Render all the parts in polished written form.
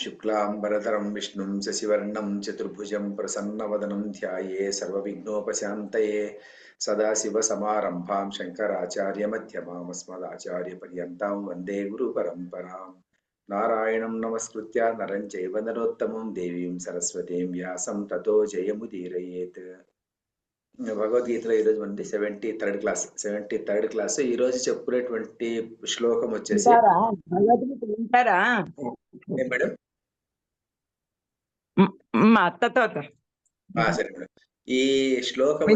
शुक्लांबरधरं विष्णुं शशिवर्णं चतुर्भुजं प्रसन्नवदनं ध्याये सर्वविघ्नोपशान्तये सदाशिवसमारम्भां शङ्कराचार्यमध्यमाम् अस्मदाचार्यपर्यन्तां वन्दे गुरुपरम्पराम् नारायणं नमस्कृत्य नरं चैव नरोत्तमं देवीं सरस्वतीं व्यासं ततो जयमुदीरयेत् భగవద్గీతలో ఈరోజు మనది 73rd క్లాస్. ఈ రోజు చెప్పుకునేటువంటి శ్లోకం వచ్చేసి భగవద్గీత వింటారా మేడం? మా అత్తతో సరే మేడం. ఈ శ్లోకం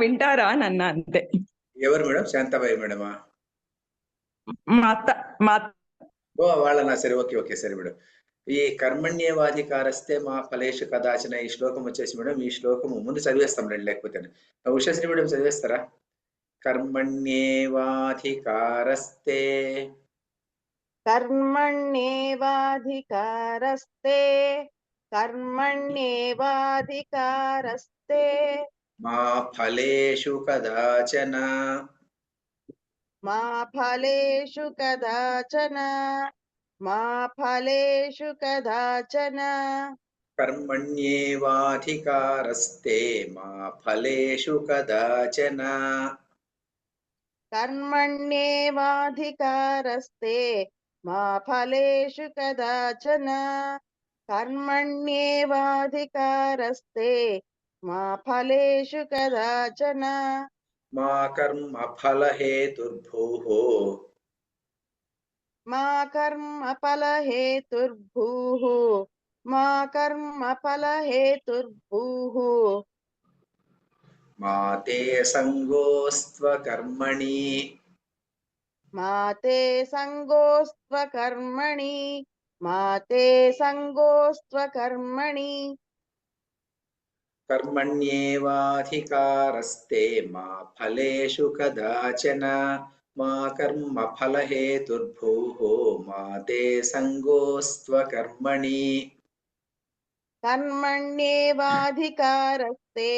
వింటారా నన్ను అంతే. ఎవరు మేడం? శాంతాబాయి మేడమా? మా అత్త. ఓ వాళ్ళనా? సరే, ఓకే ఓకే, సరే మేడం. ఈ కర్మణ్యేవాధికారస్తే మా ఫలేషు కదాచన ఈ శ్లోకం వచ్చేసి మేడం, ఈ శ్లోకము ముందు చదివేస్తాం రండి, లేకపోతే ఉషశ్రీ మేడం చదివేస్తారా? కర్మణ్యేవాధికారస్తే కర్మణ్యేవాధికారస్తే మా ఫలేషు కదాచన కర్మణ్యేవాధికారస్తే మా ఫలేషు కదాచన కర్మణ్యేవాధికారస్తే మా ఫలేషు కదాచన మా కర్మ ఫలహేతుర్భూః మా తే సంగోస్త్వకర్మణి కర్మణ్యేవాధికారస్తే మా ఫలేషు కదాచన మా కర్మ ఫలహేతుర్భూః మా తే సంగోస్త్వకర్మణి కర్మణ్యేవాధికారస్తే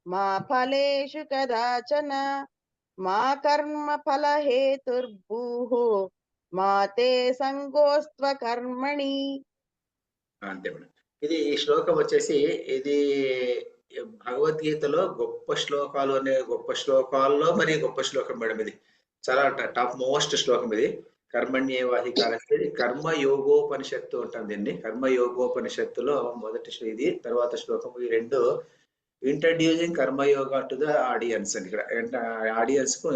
మా ఫలేషు కదాచన మా కర్మ ఫలహేతుర్భూః మా తే సంగోస్త్వకర్మణి. అంతే మేడం. ఇది ఈ శ్లోకం వచ్చేసి ఇది భగవద్గీతలో గొప్ప శ్లోకాల్లో మరి గొప్ప శ్లోకం మేడం. ఇది చాలా టాప్ మోస్ట్ శ్లోకం. ఇది కర్మణ్యేవాధికారస్తే కర్మయోగోపనిషత్తు ఉంటుంది. దీన్ని కర్మయోగోపనిషత్తులో మొదటి ఇది, తర్వాత శ్లోకం. ఈ రెండు introducing karma yoga to the audience అని. ఇక్కడ ఆడియన్స్ కు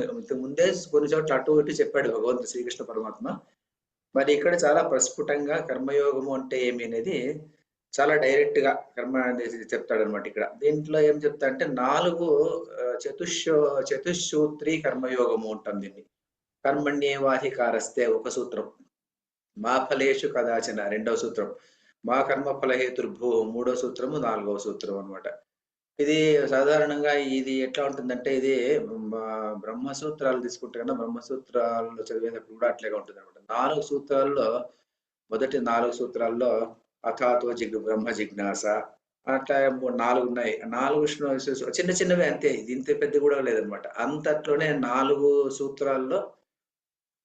ముందే కొన్ని చోట్ల అటు ఇటు చెప్పాడు భగవంతుడు శ్రీకృష్ణ పరమాత్మ. మరి ఇక్కడ చాలా ప్రస్ఫుటంగా కర్మయోగము అంటే ఏమి అనేది చాలా డైరెక్ట్ గా కర్మ అనేది చెప్తాడు అనమాట. ఇక్కడ దీంట్లో ఏం చెప్తా అంటే 4 చతుశ్సూత్రి కర్మయోగము ఉంటుంది. దీన్ని కర్మణ్యేవాధికారస్తే ఒక సూత్రం, మా ఫలేషు కదాచన రెండవ సూత్రం, మా కర్మ ఫలహేతుర్భూ మూడో సూత్రము, 4వ సూత్రం అనమాట. ఇది సాధారణంగా ఇది ఎట్లా ఉంటుందంటే, ఇది బ్రహ్మసూత్రాలు తీసుకుంటే కన్నా బ్రహ్మసూత్రాల్లో చదివేటప్పుడు కూడా అట్లాగే ఉంటుంది అనమాట. 4 సూత్రాల్లో మొదటి 4 సూత్రాల్లో అథాతో బ్రహ్మ జిజ్ఞాస అట్లా 4 ఉన్నాయి. 4 చిన్న చిన్నవి అంతే, ఇది ఇంత పెద్ద కూడా లేదనమాట. అంతట్లోనే 4 సూత్రాల్లో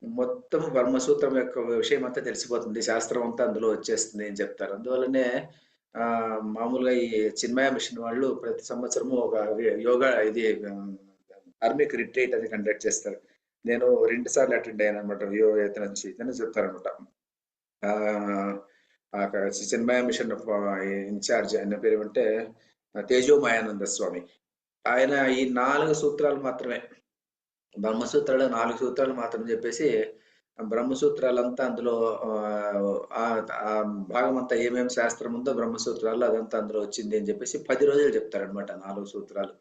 మొత్తం బ్రహ్మసూత్రం యొక్క విషయం అంతా తెలిసిపోతుంది, శాస్త్రం అంతా అందులో వచ్చేస్తుంది అని చెప్తారు. అందువల్లనే మామూలుగా ఈ చిన్మయ మిషన్ వాళ్ళు ప్రతి సంవత్సరము ఒక యోగా ఇది ఆర్మిక్ రిట్రీట్ అది కండక్ట్ చేస్తారు. నేను 2 సార్లు అటెండ్ అయ్యాను అనమాట. యోగా నుంచి చెప్తారనమాట. చిన్మయ మిషన్ ఇన్ఛార్జ్ ఆయన పేరు ఏమంటే తేజోమయానంద స్వామి. ఆయన ఈ 4 సూత్రాలు మాత్రమే, బ్రహ్మసూత్రాలు 4 సూత్రాలు మాత్రం చెప్పేసి బ్రహ్మసూత్రాలంతా అందులో భాగం అంతా ఏమేమి శాస్త్రం ఉందో బ్రహ్మసూత్రాలు అదంతా అందులో వచ్చింది అని చెప్పేసి 10 రోజులు చెప్తారనమాట. 4 సూత్రాలు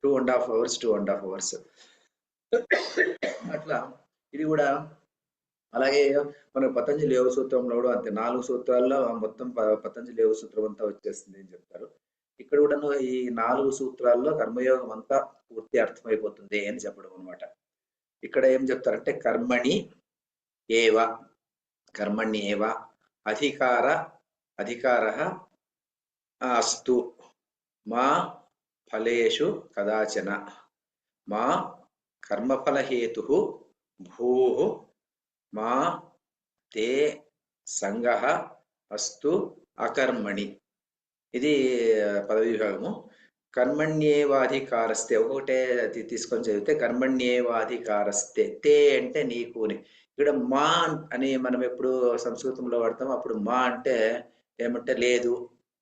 2.5 hours. అట్లా ఇది కూడా అలాగే మనకు పతంజలి యోగ సూత్రంలో కూడా అంతే, 4 సూత్రాల్లో మొత్తం పతంజలి యోగ సూత్రం అంతా వచ్చేస్తుంది అని చెప్తారు. ఇక్కడ కూడా ఈ 4 సూత్రాల్లో కర్మయోగం అంతా పూర్తి అర్థమైపోతుంది అని చెప్పడం అనమాట. ఇక్కడ ఏం చెప్తారంటే కర్మణ్యేవ అధికారః అస్తు మా ఫలేషు కదాచన మా కర్మఫలహేతుః భూః మా తే సంగః అస్తు అకర్మణి. ఇది పదవిభాగము. కర్మణ్యేవాధికారస్తే ఒకటే తీసుకొని చదివితే కర్మణ్యేవాధికారస్తే. తే అంటే నీకుని. ఇక్కడ మా అని మనం ఎప్పుడు సంస్కృతంలో వాడతాం. అప్పుడు మా అంటే ఏమంటే లేదు,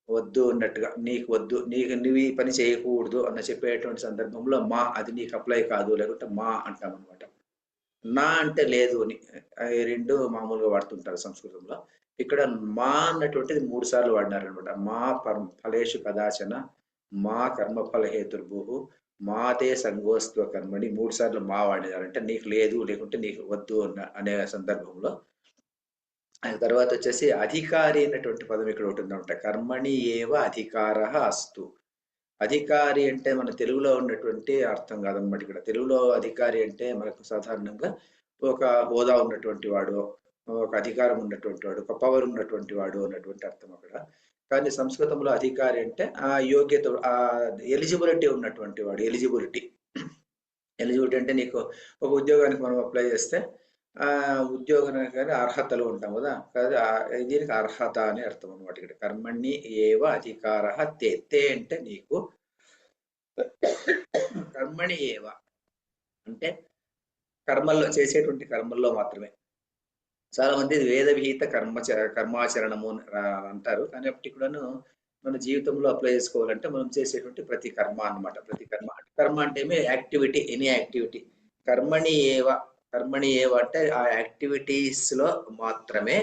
వద్దు అన్నట్టుగా, నీకు వద్దు, నువ్వు ఈ పని చేయకూడదు అన్న చెప్పేటువంటి సందర్భంలో మా అది నీకు అప్లై కాదు, లేకుంటే మా అంటాం అనమాట. నా అంటే లేదు అని. ఈ రెండు మామూలుగా వాడుతుంటారు సంస్కృతంలో. ఇక్కడ మా అన్నటువంటిది 3 సార్లు వాడినారనమాట. మా ఫలేషు కదాచన, మా కర్మఫల హేతుర్భు, మాతే సంగోస్త్వ కర్మని 3 సార్లు మా వాడినారు. అంటే నీకు లేదు, లేకుంటే నీకు వద్దు అనే సందర్భంలో. తర్వాత వచ్చేసి అధికారి అనేటువంటి పదం ఇక్కడ ఉంటుందన్నమాట. కర్మణి ఏవ అధికార అస్తు. అధికారి అంటే మన తెలుగులో ఉన్నటువంటి అర్థం కాదనమాట. ఇక్కడ తెలుగులో అధికారి అంటే మనకు సాధారణంగా ఒక హోదా ఉన్నటువంటి వాడు, ఒక అధికారం ఉన్నటువంటి వాడు, ఒక పవర్ ఉన్నటువంటి వాడు అన్నటువంటి అర్థం అక్కడ. కానీ సంస్కృతంలో అధికారి అంటే ఆ యోగ్యత, ఆ ఎలిజిబిలిటీ ఉన్నటువంటి వాడు. ఎలిజిబిలిటీ అంటే నీకు ఒక ఉద్యోగానికి మనం అప్లై చేస్తే ఉద్యోగానికి కానీ అర్హతలు ఉంటాం కదా, దీనికి అర్హత అని అర్థం అనమాట. ఇక్కడ కర్మణి ఏవ అధికార తే. తే అంటే నీకు, కర్మణి ఏవ అంటే కర్మల్లో, చేసేటువంటి కర్మల్లో మాత్రమే. చాలా మంది వేద విహిత కర్మాచరణము అంటారు. కానీ అప్పటికి కూడాను మన జీవితంలో అప్లై చేసుకోవాలంటే మనం చేసేటువంటి ప్రతి కర్మ అన్నమాట. ప్రతి కర్మ అంటే ఏమి యాక్టివిటీ, ఎనీ యాక్టివిటీ. కర్మణి ఏవ అంటే ఆ యాక్టివిటీస్ లో మాత్రమే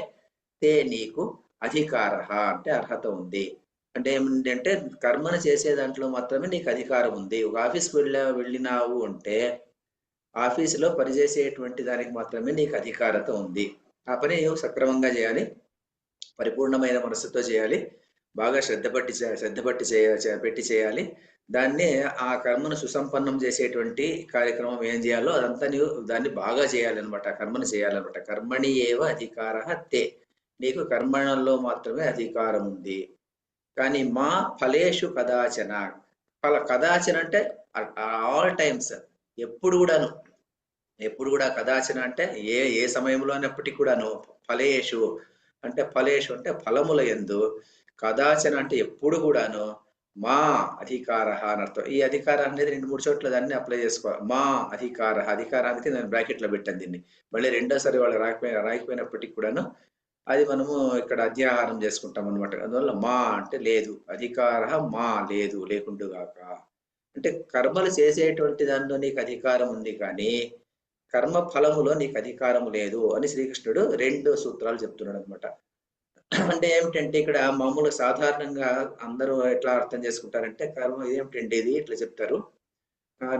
తే నీకు అధికార అంటే అర్హత ఉంది. అంటే ఏమిటంటే కర్మను చేసే దాంట్లో మాత్రమే నీకు అధికారం ఉంది. ఒక ఆఫీస్కి వెళ్ళినావు అంటే ఆఫీసులో పనిచేసేటువంటి దానికి మాత్రమే నీకు అధికారత ఉంది. ఆ పని సక్రమంగా చేయాలి, పరిపూర్ణమైన మనస్సుతో చేయాలి, బాగా శ్రద్ధ పెట్టి చేయాలి. దాన్ని, ఆ కర్మను సుసంపన్నం చేసేటువంటి కార్యక్రమం ఏం చేయాలో అదంతా నీవు దాన్ని బాగా చేయాలన్నమాట. కర్మను చేయాలన్నమాట. కర్మణి ఏవ అధికార తే. నీకు కర్మణంలో మాత్రమే అధికారం ఉంది. కానీ మా ఫలేషు కదాచన. కదాచన అంటే ఆల్ టైమ్స్, ఎప్పుడు కూడా కదాచన అంటే ఏ సమయంలోనప్పటికీ కూడాను. ఫలేషు అంటే ఫలముల యందు, కదాచన అంటే ఎప్పుడు కూడాను మా అధికార అని అర్థం. ఈ అధికారం అనేది 2-3 చోట్ల దాన్ని అప్లై చేసుకోవాలి. మా అధికారానికి నేను బ్రాకెట్ లో పెట్టాను దీన్ని. మళ్ళీ రెండోసారి వాళ్ళు రాకపోయినప్పటికీ కూడాను అది మనము ఇక్కడ అధ్యాహారం చేసుకుంటాం అనమాట. అందువల్ల మా అంటే లేదు, అధికార మా లేదు, లేకుండుగాక. అంటే కర్మలు చేసేటువంటి దానిలో నీకు అధికారం ఉంది, కానీ కర్మ ఫలములో నీకు అధికారం లేదు అని శ్రీకృష్ణుడు 2 సూత్రాలు చెప్తున్నాడు అనమాట. అంటే ఏమిటంటే ఇక్కడ మామూలు సాధారణంగా అందరూ ఎట్లా అర్థం చేసుకుంటారంటే, కర్మ ఏమిటంటే ఇది ఇట్లా చెప్తారు.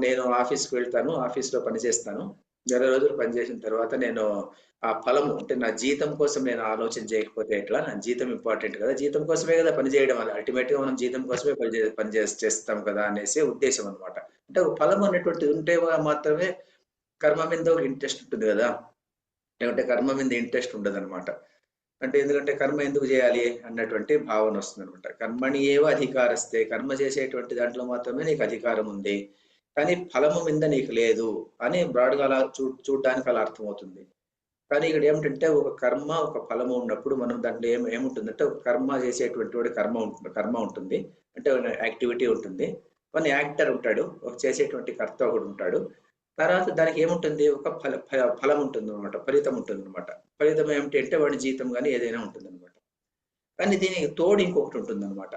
నేను ఆఫీస్కి వెళ్తాను, ఆఫీస్లో పనిచేస్తాను, 20 రోజులు పనిచేసిన తర్వాత నేను ఆ ఫలము అంటే నా జీతం కోసం నేను ఆలోచన చేయకపోతే ఎట్లా? నా జీతం ఇంపార్టెంట్ కదా, జీతం కోసమే కదా పనిచేయడం. అల్టిమేట్ గా మనం జీతం కోసమే చేస్తాం కదా అనేసి ఉద్దేశం అనమాట. అంటే ఒక ఫలం అనేటువంటిది ఉంటే మాత్రమే కర్మ మీద ఒక ఇంట్రెస్ట్ ఉంటుంది కదా, లేకుంటే కర్మ మీద ఇంట్రెస్ట్ ఉండదు అనమాట. అంటే ఎందుకంటే కర్మ ఎందుకు చేయాలి అన్నటువంటి భావన వస్తుంది అనమాట. కర్మని ఏవ అధికారస్తే. కర్మ చేసేటువంటి దాంట్లో మాత్రమే నీకు అధికారం ఉంది, కానీ ఫలము మీద నీకు లేదు అని బ్రాడ్గా అలా చూడడానికి అలా అర్థమవుతుంది. కానీ ఇక్కడ ఏమిటంటే ఒక కర్మ, ఒక ఫలము ఉన్నప్పుడు మనం దాంట్లో ఏముంటుందంటే, ఒక కర్మ చేసేటువంటి వాడు కర్మ ఉంటుంది, అంటే యాక్టివిటీ ఉంటుంది, కొన్ని యాక్టర్ ఉంటాడు, ఒక చేసేటువంటి కర్త ఒకడు ఉంటాడు. తర్వాత దానికి ఏముంటుంది, ఒక ఫలం ఉంటుంది అనమాట, ఫలితం ఉంటుంది అనమాట. ఫలితం ఏమిటి అంటే వాడి జీతం కానీ ఏదైనా ఉంటుంది అనమాట. కానీ దీనికి తోడు ఇంకొకటి ఉంటుంది అనమాట.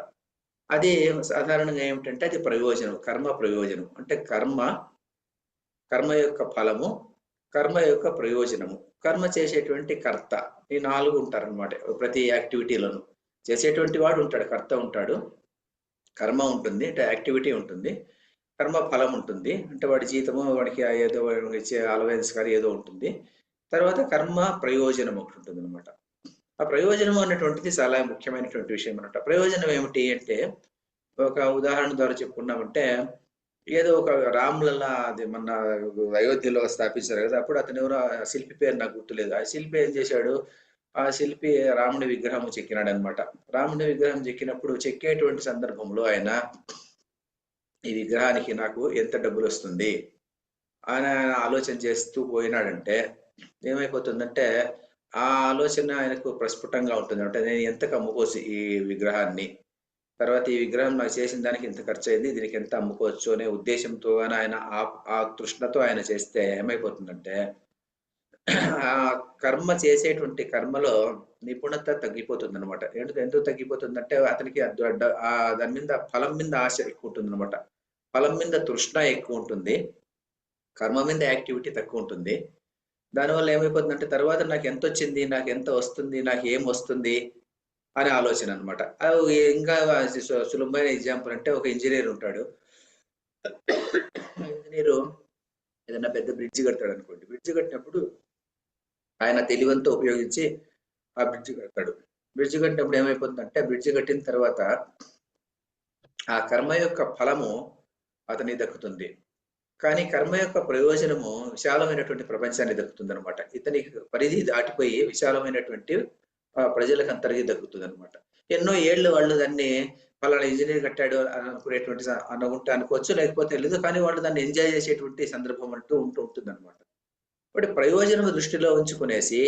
అది సాధారణంగా ఏమిటంటే అది ప్రయోజనం, కర్మ ప్రయోజనం. అంటే కర్మ యొక్క ఫలము, కర్మ యొక్క ప్రయోజనము, కర్మ చేసేటువంటి కర్త, ఈ 4 ఉంటారనమాట. ప్రతి యాక్టివిటీలోను చేసేటువంటి వాడు ఉంటాడు, కర్త ఉంటాడు, కర్మ ఉంటుంది అంటే యాక్టివిటీ ఉంటుంది, కర్మ ఫలం ఉంటుంది అంటే వాడి జీతము, వాడికి ఏదో ఇచ్చే అలవెన్స్ కానీ ఏదో ఉంటుంది. తర్వాత కర్మ ప్రయోజనం ఒకటి ఉంటుంది అనమాట. ఆ ప్రయోజనం అన్నటువంటిది చాలా ముఖ్యమైనటువంటి విషయం అనమాట. ప్రయోజనం ఏమిటి అంటే, ఒక ఉదాహరణ ద్వారా చెప్పుకున్నామంటే, ఏదో ఒక రాములల్లా అది మన అయోధ్యలో స్థాపించారు కదా, అప్పుడు అతను ఎవరో శిల్పి పేరు నాకు గుర్తులేదు. ఆ శిల్పి ఏం చేశాడు, ఆ శిల్పి రాముడి విగ్రహం చెక్కినాడు అనమాట. రాముడి విగ్రహం చెక్కినప్పుడు చెక్కేటువంటి సందర్భంలో ఆయన ఈ విగ్రహానికి నాకు ఎంత డబ్బులు వస్తుంది అని ఆలోచన చేస్తూ పోయినాడంటే, ఏమైపోతుందంటే ఆ ఆలోచన ఆయనకు ప్రస్ఫుటంగా ఉంటుంది. అంటే నేను ఎంతకు అమ్ముకోవచ్చు ఈ విగ్రహాన్ని, తర్వాత ఈ విగ్రహం నాకు చేసిన దానికి ఇంత ఖర్చు అయింది, దీనికి ఎంత అమ్ముకోవచ్చు అనే ఉద్దేశంతో ఆయన ఆ తృష్ణతో ఆయన చేస్తే ఏమైపోతుందంటే ఆ కర్మ చేసేటువంటి కర్మలో నిపుణత తగ్గిపోతుంది అనమాట. ఎందుకు తగ్గిపోతుందంటే అతనికి దాని మీద ఫలం మీద ఆశ ఎక్కువ ఉంటుంది అనమాట. ఫలం మీద తృష్ణ ఎక్కువ ఉంటుంది, కర్మ మీద యాక్టివిటీ తక్కువ ఉంటుంది. దానివల్ల ఏమైపోతుందంటే తర్వాత నాకు ఎంత వచ్చింది, నాకు ఎంత వస్తుంది, నాకు ఏం వస్తుంది అనే ఆలోచన అనమాట. ఇంకా సులభమైన ఎగ్జాంపుల్ అంటే ఒక ఇంజనీర్ ఉంటాడు. ఇంజనీరు ఏదైనా పెద్ద బ్రిడ్జ్ కడతాడు అనుకోండి. బ్రిడ్జ్ కట్టినప్పుడు ఆయన తెలివంతో ఉపయోగించి ఆ బ్రిడ్జ్ కడతాడు. బ్రిడ్జ్ కట్టినప్పుడు ఏమైపోతుందంటే బ్రిడ్జ్ కట్టిన తర్వాత ఆ కర్మ యొక్క ఫలము అతనికి దక్కుతుంది, కానీ కర్మ యొక్క ప్రయోజనము విశాలమైనటువంటి ప్రపంచాన్ని దక్కుతుంది అనమాట. ఇతనికి పరిధి దాటిపోయి విశాలమైనటువంటి ప్రజలకు అందరికీ దక్కుతుంది అనమాట. ఎన్నో ఏళ్ళు వాళ్ళు దాన్ని పలానా ఇంజనీర్ కట్టాడు అని అనుకునేటువంటి అనుకోవచ్చు, లేకపోతే లేదు, కానీ వాళ్ళు దాన్ని ఎంజాయ్ చేసేటువంటి సందర్భం అంటూ ఉంటుంది అనమాట. కాబట్టి ప్రయోజనం దృష్టిలో ఉంచుకునేసి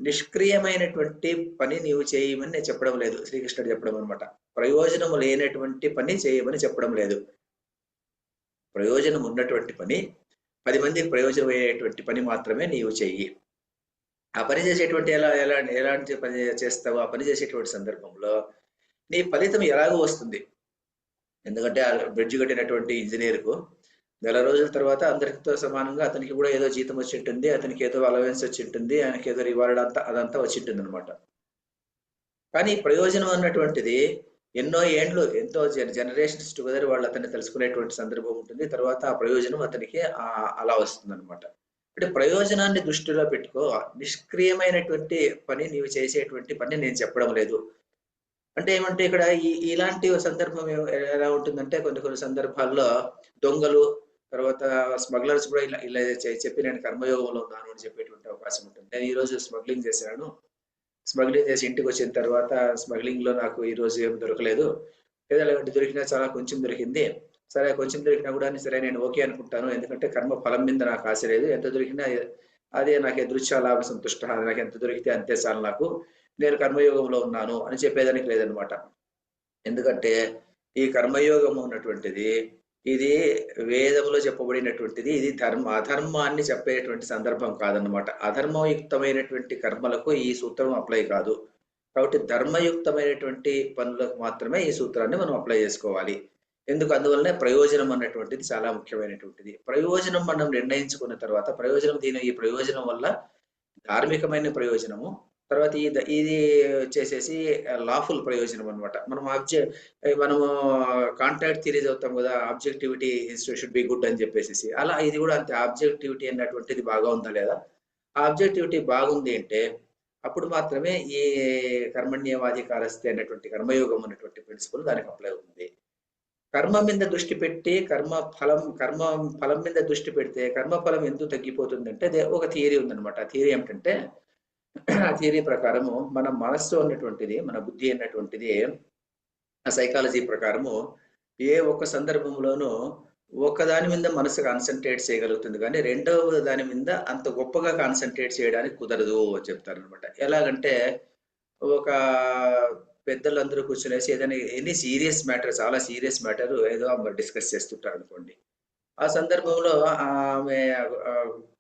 నిష్క్రియమైనటువంటి పని నీవు చేయమని నేను చెప్పడం లేదు, శ్రీకృష్ణుడు చెప్పడం అనమాట. ప్రయోజనము లేనటువంటి పని చేయమని చెప్పడం లేదు. ప్రయోజనం ఉన్నటువంటి పని, 10 మందికి ప్రయోజనం అయ్యేటువంటి పని మాత్రమే నీవు చెయ్యి. ఆ పని చేసేటువంటి ఎలాంటి పని చేస్తావు, ఆ పని చేసేటువంటి సందర్భంలో నీ ఫలితం ఎలాగో వస్తుంది. ఎందుకంటే ఆ బ్రిడ్జ్ కట్టినటువంటి ఇంజనీర్కు నెల రోజుల తర్వాత అందరితో సమానంగా అతనికి కూడా ఏదో జీతం వచ్చి ఉంటుంది, అతనికి ఏదో అలవెన్స్ వచ్చి ఉంటుంది, ఆయనకి ఏదో రివార్డ్ అదంతా వచ్చి ఉంటుంది అనమాట. కానీ ప్రయోజనం అన్నటువంటిది ఎన్నో ఏండ్లు, ఎంతో జనరేషన్స్ టుగెదర్ వాళ్ళు అతన్ని తెలుసుకునేటువంటి సందర్భం ఉంటుంది. తర్వాత ఆ ప్రయోజనం అతనికి అలా వస్తుంది అనమాట. అంటే ప్రయోజనాన్ని దృష్టిలో పెట్టుకో, నిష్క్రియమైనటువంటి పని నీవు చేసేటువంటి పని నేను చెప్పడం లేదు. అంటే ఏమంటే ఇక్కడ ఇలాంటి సందర్భం ఎలా ఉంటుందంటే కొన్ని సందర్భాల్లో దొంగలు, తర్వాత స్మగ్లర్స్ కూడా ఇలా చెప్పి నేను కర్మయోగంలో ఉన్నాను అని చెప్పేటువంటి అవకాశం ఉంటుంది. నేను ఈ రోజు స్మగ్లింగ్ చేశాను, స్మగ్లింగ్ చేసి ఇంటికి వచ్చిన తర్వాత స్మగ్లింగ్ లో నాకు ఈ రోజు ఏం దొరకలేదు, లేదా దొరికినా చాలా కొంచెం దొరికింది, సరే కొంచెం దొరికినా కూడా సరే నేను ఓకే అనుకుంటాను, ఎందుకంటే కర్మ ఫలం మీద నాకు ఆశ లేదు, ఎంత దొరికినా అదే నాకు ఎదురుచా లాభ సంతుష్ట, నాకు ఎంత దొరికితే అంతే చాలు, నాకు నేను కర్మయోగంలో ఉన్నాను అని చెప్పేదానికి లేదనమాట. ఎందుకంటే ఈ కర్మయోగం ఉన్నటువంటిది ఇది వేదంలో చెప్పబడినటువంటిది, ఇది అధర్మాన్ని చెప్పేటువంటి సందర్భం కాదన్నమాట. అధర్మయుక్తమైనటువంటి కర్మలకు ఈ సూత్రం అప్లై కాదు. కాబట్టి ధర్మయుక్తమైనటువంటి పనులకు మాత్రమే ఈ సూత్రాన్ని మనం అప్లై చేసుకోవాలి. అందువల్లనే ప్రయోజనం అన్నటువంటిది చాలా ముఖ్యమైనటువంటిది. ప్రయోజనం మనం నిర్ణయించుకున్న తర్వాత ఈ ప్రయోజనం వల్ల ధార్మికమైన ప్రయోజనము, తర్వాత ఇది వచ్చేసేసి లాఫుల్ ప్రయోజనం అనమాట. మనము కాంట్రాక్ట్ థియరీ చదువుతాం కదా, ఆబ్జెక్టివిటీ షుడ్ బి గుడ్ అని చెప్పేసి, అలా ఇది కూడా అంతే. ఆబ్జెక్టివిటీ అన్నటువంటిది బాగా ఉందా లేదా, ఆబ్జెక్టివిటీ బాగుంది అంటే అప్పుడు మాత్రమే ఈ కర్మణ్యేవాధికారస్తే అన్నటువంటి కర్మయోగం అన్నటువంటి ప్రిన్సిపల్ దానికి అప్లై అవుతుంది. కర్మ మీద దృష్టి పెట్టి కర్మ ఫలం మీద దృష్టి పెడితే కర్మఫలం ఎందుకు తగ్గిపోతుందంటే ఒక థియరీ ఉందన్నమాట. ఆ థియరీ ఏమిటంటే, ఆ థియరీ ప్రకారము మన మనస్సు అన్నటువంటిది, మన బుద్ధి అన్నటువంటిది ఆ సైకాలజీ ప్రకారము ఏ ఒక్క సందర్భంలోనూ ఒకదాని మీద మనసు కాన్సన్ట్రేట్ చేయగలుగుతుంది, కానీ రెండవ దాని మీద అంత గొప్పగా కాన్సన్ట్రేట్ చేయడానికి కుదరదు అని చెప్తారు అనమాట. ఎలాగంటే ఒక పెద్దలందరూ కూర్చునేసి ఏదైనా ఎనీ సీరియస్ మ్యాటర్, చాలా సీరియస్ మ్యాటర్ ఏదో డిస్కస్ చేస్తుంటారు అనుకోండి. ఆ సందర్భంలో ఆమె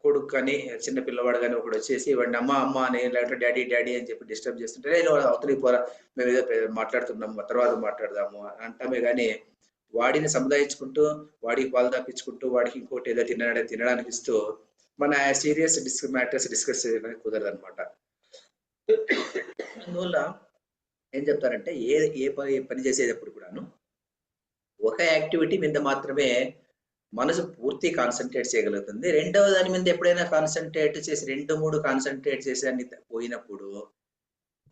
కొడుకు కానీ చిన్న పిల్లవాడు కానీ ఒకడు వచ్చేసి వాడిని అమ్మ అమ్మ అని, లేకపోతే డాడీ డాడీ అని చెప్పి డిస్టర్బ్ చేస్తుంటే అవతలికి పోరా, మేము ఏదో మాట్లాడుతున్నాము తర్వాత మాట్లాడదాము అంటామే, కానీ వాడిని సముదాయించుకుంటూ వాడికి పాలు తప్పించుకుంటూ వాడికి ఇంకోటి ఏదో తినడానికి ఇస్తూ మన సీరియస్ మ్యాటర్స్ డిస్కస్ చేయడానికి కుదరదు అనమాట. అందువల్ల ఏం చెప్తారంటే ఏ పని చేసేటప్పుడు కూడాను ఒక యాక్టివిటీ మీద మాత్రమే మనసు పూర్తి కాన్సన్ట్రేట్ చేయగలుగుతుంది. రెండవ దాని మీద ఎప్పుడైనా కాన్సన్ట్రేట్ చేసి 2-3 కాన్సన్ట్రేట్ చేసి అన్ని పోయినప్పుడు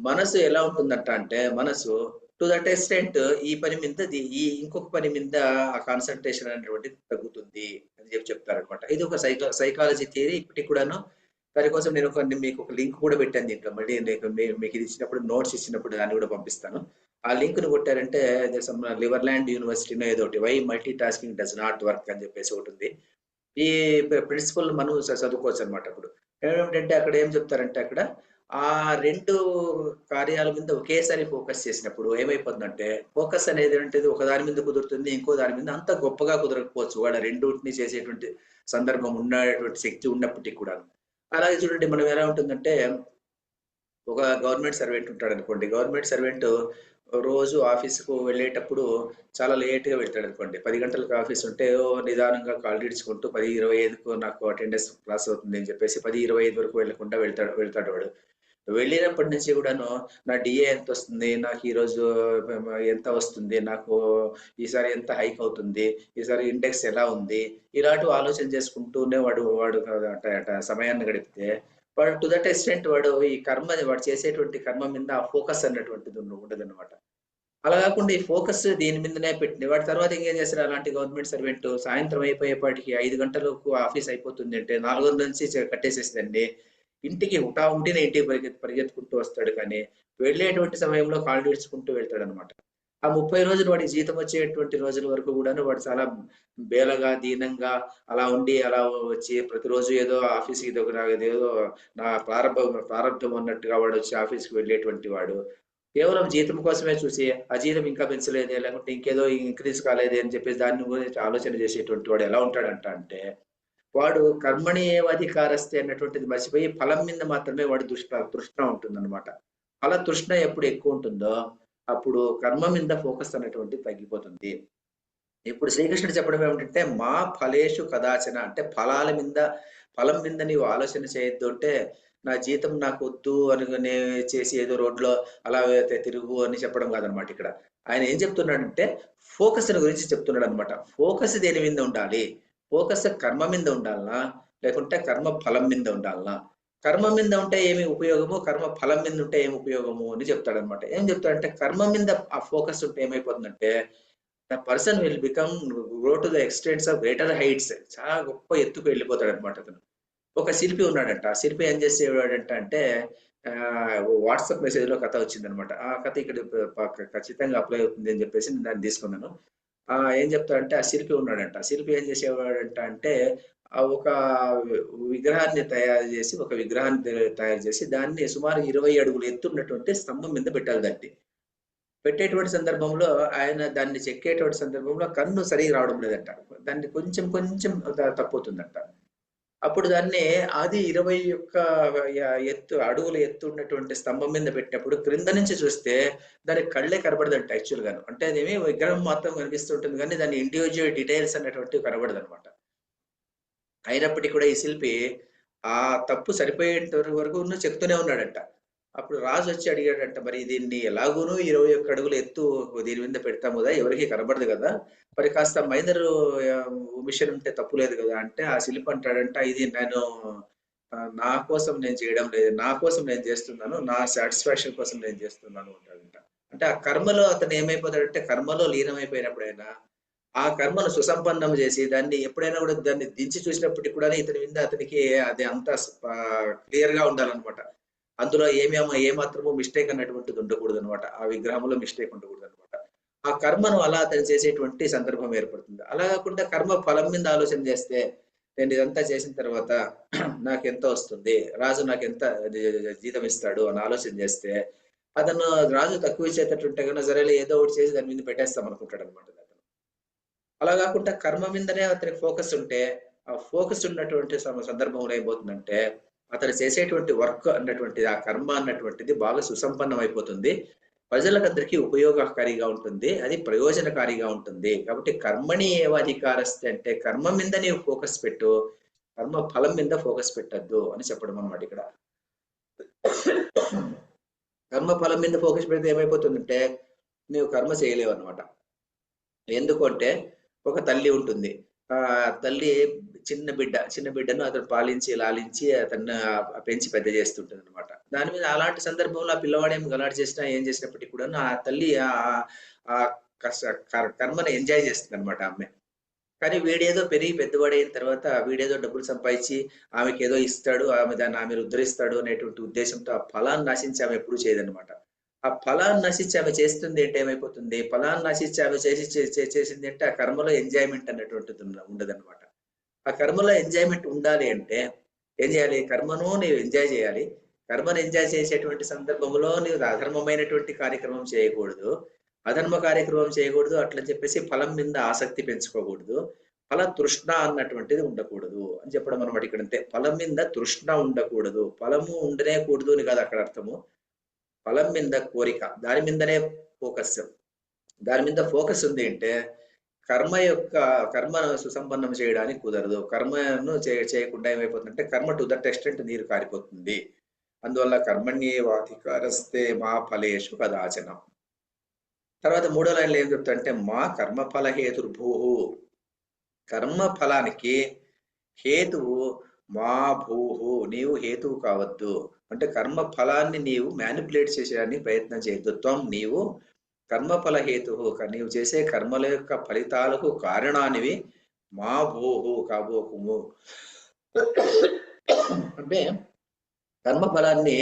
మనసు ఎలా ఉంటుందంట అంటే, మనసు టు దట్ ఎక్స్టెంట్ ఈ పని మీద ఇంకొక పని మీద ఆ కాన్సన్ట్రేషన్ అనేటువంటిది తగ్గుతుంది అని చెప్తారనమాట. ఇది ఒక సైకాలజీ థియరీ. ఇప్పటికి కూడాను దానికోసం నేను మీకు ఒక లింక్ కూడా పెట్టాను దీంట్లో. మళ్ళీ మీకు ఇది ఇచ్చినప్పుడు, నోట్స్ ఇచ్చినప్పుడు దాన్ని కూడా పంపిస్తాను. ఆ లింక్ ను కొట్టారంటే లివర్లాండ్ యూనివర్సిటీలో ఏదో ఒకటి why multitasking does not work అని చెప్పేసి ఒకటి ఉంది. ఈ ప్రిన్సిపల్ మనం చదువుకోవచ్చు అనమాట. అప్పుడు ఏమిటంటే అక్కడ ఏం చెప్తారంటే అక్కడ ఆ 2 కార్యాల మీద ఒకేసారి ఫోకస్ చేసినప్పుడు ఏమైపోతుందంటే, ఫోకస్ అనేది ఏంటిది ఒక దాని మీద కుదురుతుంది, ఇంకో దాని మీద అంత గొప్పగా కుదరకపోవచ్చు. వాళ్ళ రెండిటిని చేసేటువంటి సందర్భం ఉన్నటువంటి శక్తి ఉన్నప్పటికీ కూడాను. అలాగే చూడండి మనం ఎలా ఉంటుందంటే, ఒక గవర్నమెంట్ సర్వెంట్ ఉంటాడనుకోండి. గవర్నమెంట్ సర్వెంట్ రోజు ఆఫీస్‌కు వెళ్ళేటప్పుడు చాలా లేట్‌గా వెళ్తాడనుకోండి. 10 గంటలకు ఆఫీస్ ఉంటే నిదానంగా కాళ్ళీడ్చుకుంటూ 10:25కు నాకు అటెండెన్స్ క్లాస్ అవుతుంది అని చెప్పేసి 10:25 వరకు వెళ్ళకుండా వెళ్తాడు వాడు. వెళ్ళినప్పటి నుంచి కూడాను నా డీఏ ఎంతొస్తుంది? నాకు ఈరోజు ఎంత వస్తుంది? నాకు ఈసారి ఎంత హైక్ అవుతుంది? ఈసారి ఇండెక్స్ ఎలా ఉంది? ఇలాంటివి ఆలోచన చేసుకుంటూనే వాడు వాడు సమయాన్ని గడిపితే వాడు టు దట్ ఎక్స్‌టెంట్ వాడు ఈ వాడు చేసేటువంటి కర్మ మీద ఆ ఫోకస్ అన్నటువంటిది ఉండదన్నమాట. అలా కాకుండా ఈ ఫోకస్ దీని మీదనే పెట్టింది. వాడి తర్వాత ఇంకేం చేస్తారు అలాంటి గవర్నమెంట్ సర్వెంట్ సాయంత్రం అయిపోయేపాటికి 5 గంటలకు ఆఫీస్ అయిపోతుంది అంటే 4 నుంచి కట్టేసేసిందండి. ఇంటికి హుటాహుటిన ఇంటికి పరిగెత్తుకుంటూ వస్తాడు కానీ వెళ్ళేటువంటి సమయంలో కాళ్ళు ఈడ్చుకుంటూ వెళ్తాడనమాట. ఆ 30 రోజులు వాడికి జీతం వచ్చేటువంటి రోజుల వరకు కూడాను వాడు చాలా బేలగా, దీనంగా అలా ఉండి అలా వచ్చి ప్రతిరోజు ఏదో ఆఫీస్‌కి ఇదేదో నా ప్రారంభం అన్నట్టుగా వాడొచ్చి ఆఫీస్‌కి వెళ్ళేటువంటి వాడు. కేవలం జీతం కోసమే చూసి, ఆ జీతం ఇంకా పెంచలేదే, లేకుంటే ఇంకేదో ఇంక్రీజ్ కాలేదే అని చెప్పేసి దాని గురించి ఆలోచన చేసేటువంటి వాడు ఎలా ఉంటాడంటే, వాడు కర్మణి ఏవాధికారస్తే అన్నటువంటిది మర్చిపోయి ఫలం మీద మాత్రమే వాడి తృష్ణ ఉంటుందన్నమాట. ఫల తృష్ణ ఎప్పుడు ఎక్కువ ఉంటుందో, అప్పుడు కర్మ మీద ఫోకస్ అనేటువంటిది తగ్గిపోతుంది. ఇప్పుడు శ్రీకృష్ణుడు చెప్పడం ఏమిటంటే, మా ఫలేషు కదాచన అంటే ఫలం మీద నీవు ఆలోచన చేయొద్దు అంటే, నా జీతం నాకొద్దు అనుకునే చేసి ఏదో రోడ్‌లో అలా తిరుగు అని చెప్పడం కాదనమాట ఇక్కడ. ఆయన ఏం చెప్తున్నాడంటే, ఫోకస్‌ని గురించి చెప్తున్నాడనమాట. ఫోకస్ దేని మీద ఉండాలి? ఫోకస్ కర్మ మీద ఉండాలనా? లేకుంటే కర్మ ఫలం మీద ఉండాలనా? కర్మ మీద ఉంటే ఏమి ఉపయోగము? కర్మ ఫలం మీద ఉంటే ఏమి ఉపయోగము అని చెప్తాడనమాట. ఏం చెప్తాడంటే, కర్మ మీద ఆ ఫోకస్ ఉంటే ఏమైపోతుందంటే the person will become go to the extents of greater heights. చాలా గొప్ప ఎత్తుకు వెళ్ళిపోతాడన్నమాట అతను. ఒక శిల్పి ఉన్నాడంట. ఆ శిల్పి ఏం చేసేవాడంట అంటే వాట్సాప్ మెసేజ్‌లో కథ వచ్చిందన్నమాట. ఆ కథ ఇక్కడ ఖచ్చితంగా అప్లై అవుతుంది అని చెప్పేసి నేను దాన్ని తీసుకున్నాను. ఏం చెప్తాడంటే ఆ శిల్పి ఉన్నాడంట. ఆ శిల్పి ఏం చేసేవాడంట అంటే ఒక విగ్రహాన్ని తయారు చేసి దాన్ని సుమారు 20 అడుగుల ఎత్తు ఉన్నటువంటి స్తంభం మీద పెట్టాలి దాన్ని. పెట్టేటువంటి సందర్భంలో ఆయన దాన్ని చెక్కేటువంటి సందర్భంలో కన్ను సరిగ్గా రావడం లేదంట. దాన్ని కొంచెం కొంచెం తప్పుతుందంట. అప్పుడు దాన్ని అది 21 అడుగుల ఎత్తు ఉన్నటువంటి స్తంభం మీద పెట్టినప్పుడు క్రింద నుంచి చూస్తే దానికి కళ్ళే కనబడదంట యాక్చువల్‌గాను. అంటే అదేమి విగ్రహం మాత్రం కనిపిస్తుంటుంది గానీ దాని ఇండివిడ్యువల్ డీటెయిల్స్ అనేటువంటివి కనబడదనమాట. అయినప్పటికీ కూడా ఈ శిల్పి ఆ తప్పు సరిపోయేంత వరకును చెప్తూనే ఉన్నాడంట. అప్పుడు రాజు వచ్చి అడిగాడంట, "మరి దీన్ని ఎలాగూను 21 అడుగుల ఎత్తు దీని మీద పెడతాము గదా! ఎవరికీ కనబడదు గదా! మరి కాస్త మైనరు ఒమిషన్ ఉంటే తప్పు లేదు గదా!" అంటే ఆ శిల్పి అంటాడంట, "ఇది నేను నా కోసం నేను చేయడం లేదు. నా కోసం నేను చేస్తున్నాను. నా సాటిస్ఫాక్షన్ కోసం నేను చేస్తున్నాను" అంటాడంట. అంటే ఆ కర్మలో అతను ఏమైపోతాడంటే కర్మలో లీనమైపోయినప్పుడైనా ఆ కర్మను సుసంపన్నం చేసి దాన్ని ఎప్పుడైనా కూడా దాన్ని దించి చూసినప్పటికి కూడా ఇతని మీద అతనికి అది అంత క్లియర్ గా ఉండాలన్నమాట. అందులో ఏమాత్రము మిస్టేక్ అన్నటువంటిది ఉండకూడదు అనమాట. ఆ విగ్రహంలో మిస్టేక్ ఉండకూడదు అనమాట. ఆ కర్మను అలా అతను చేసేటువంటి సందర్భం ఏర్పడుతుంది. అలా కాకుండా కర్మ ఫలం మీద ఆలోచన చేస్తే నేను ఇదంతా చేసిన తర్వాత నాకెంత వస్తుంది, రాజు నాకెంత జీతం ఇస్తాడు అని ఆలోచన చేస్తే అతను రాజు తక్కువ ఇచ్చేటట్టుంటే కన్నా సరేలే ఏదో ఒకటి చేసి దాని మీద పెట్టేస్తాం అనుకుంటాడు అనమాట. అలా కాకుండా కర్మ మీదనే అతనికి ఫోకస్ ఉంటే, ఆ ఫోకస్ ఉన్నటువంటి సందర్భంలో ఏమవుతుందంటే, అతను చేసేటువంటి వర్క్ అన్నటువంటిది, ఆ కర్మ అన్నటువంటిది బాగా సుసంపన్నం అయిపోతుంది. ప్రజలకందరికీ ఉపయోగకారిగా ఉంటుంది. అది ప్రయోజనకారిగా ఉంటుంది. కాబట్టి కర్మణి ఏవ అధికారస్తే అంటే కర్మ మీద నీవు ఫోకస్ పెట్టు. కర్మ ఫలం మీద ఫోకస్ పెట్టొద్దు అని చెప్పడం అన్నమాట ఇక్కడ. కర్మ ఫలం మీద ఫోకస్ పెడితే ఏమైపోతుందంటే, నీవు కర్మ చేయలేవన్నమాట. ఎందుకంటే ఒక తల్లి ఉంటుంది. తల్లి చిన్న బిడ్డను అతను పాలించి, లాలించి అతన్ని పెంచి పెద్ద చేస్తుంటదనమాట. దాని మీద అలాంటి సందర్భంలో ఆ పిల్లవాడేం గలాట చేసినా, ఏం చేసినప్పటికి కూడాను ఆ తల్లి ఆహ్, కర్మని ఎంజాయ్ చేస్తుందనమాట ఆమె. కానీ వీడేదో పెరిగి పెద్దవాడయిన తర్వాత వీడేదో డబ్బులు సంపాదించి ఆమెకేదో ఇస్తాడు, ఆమె ఉద్ధరిస్తాడు అనేటువంటి ఉద్దేశంతో ఆ ఫలాన్ని ఆశించి ఆమె ఎప్పుడూ చేయదనమాట. ఆ ఫలాన్ని నశించి ఆమె చేస్తుంది అంటే ఏమైపోతుంది? ఫలాన్ని నశించి ఆమె చేసింది అంటే ఆ కర్మలో ఎంజాయ్‌మెంట్ అనేటువంటిది ఉండదనమాట. ఆ కర్మలో ఎంజాయ్మెంట్ ఉండాలి అంటే ఏం చేయాలి? కర్మను నీవు ఎంజాయ్ చేయాలి. కర్మను ఎంజాయ్ చేసేటువంటి సందర్భంలో నీవు అధర్మమైనటువంటి కార్యక్రమం చేయకూడదు, అధర్మ కార్యక్రమం చేయకూడదు. అట్లా చెప్పేసి ఫలం మీద ఆసక్తి పెంచుకోకూడదు, ఫల తృష్ణ అన్నటువంటిది ఉండకూడదు అని చెప్పడం అనమాట. ఇక్కడ అంతే, ఫలం మీద తృష్ణ ఉండకూడదు, ఫలము ఉండనే కూడదు అని కాదు అక్కడ అర్థము. ఫలం మీద కోరిక, దాని మీదనే ఫోకస్. దాని మీద ఫోకస్ ఉంది అంటే కర్మను సుసంపన్నం చేయడానికి కుదరదు. కర్మను చేయకుండా ఏమైపోతుందంటే కర్మ టు దట్ ఎక్స్టెంట్ నీరు కారిపోతుంది. అందువల్ల కర్మణ్యేవాధికారస్తే మా ఫలేషు కదాచన. తర్వాత 3వ లైన్లో ఏం చెప్తాడంటే మా కర్మఫల హేతుర్భూ, కర్మ ఫలానికి హేతువు మా భూహు, నీవు హేతువు కావద్దు. అంటే కర్మ ఫలాన్ని నీవు మ్యానిపులేట్ చేసేయడానికి ప్రయత్నం చేయొద్దు. త్వం, నీవు కర్మఫల హేతువు, నీవు చేసే కర్మల యొక్క ఫలితాలకు కారణానివి మా భూహు కాబోకుము. అంటే కర్మ ఫలాన్ని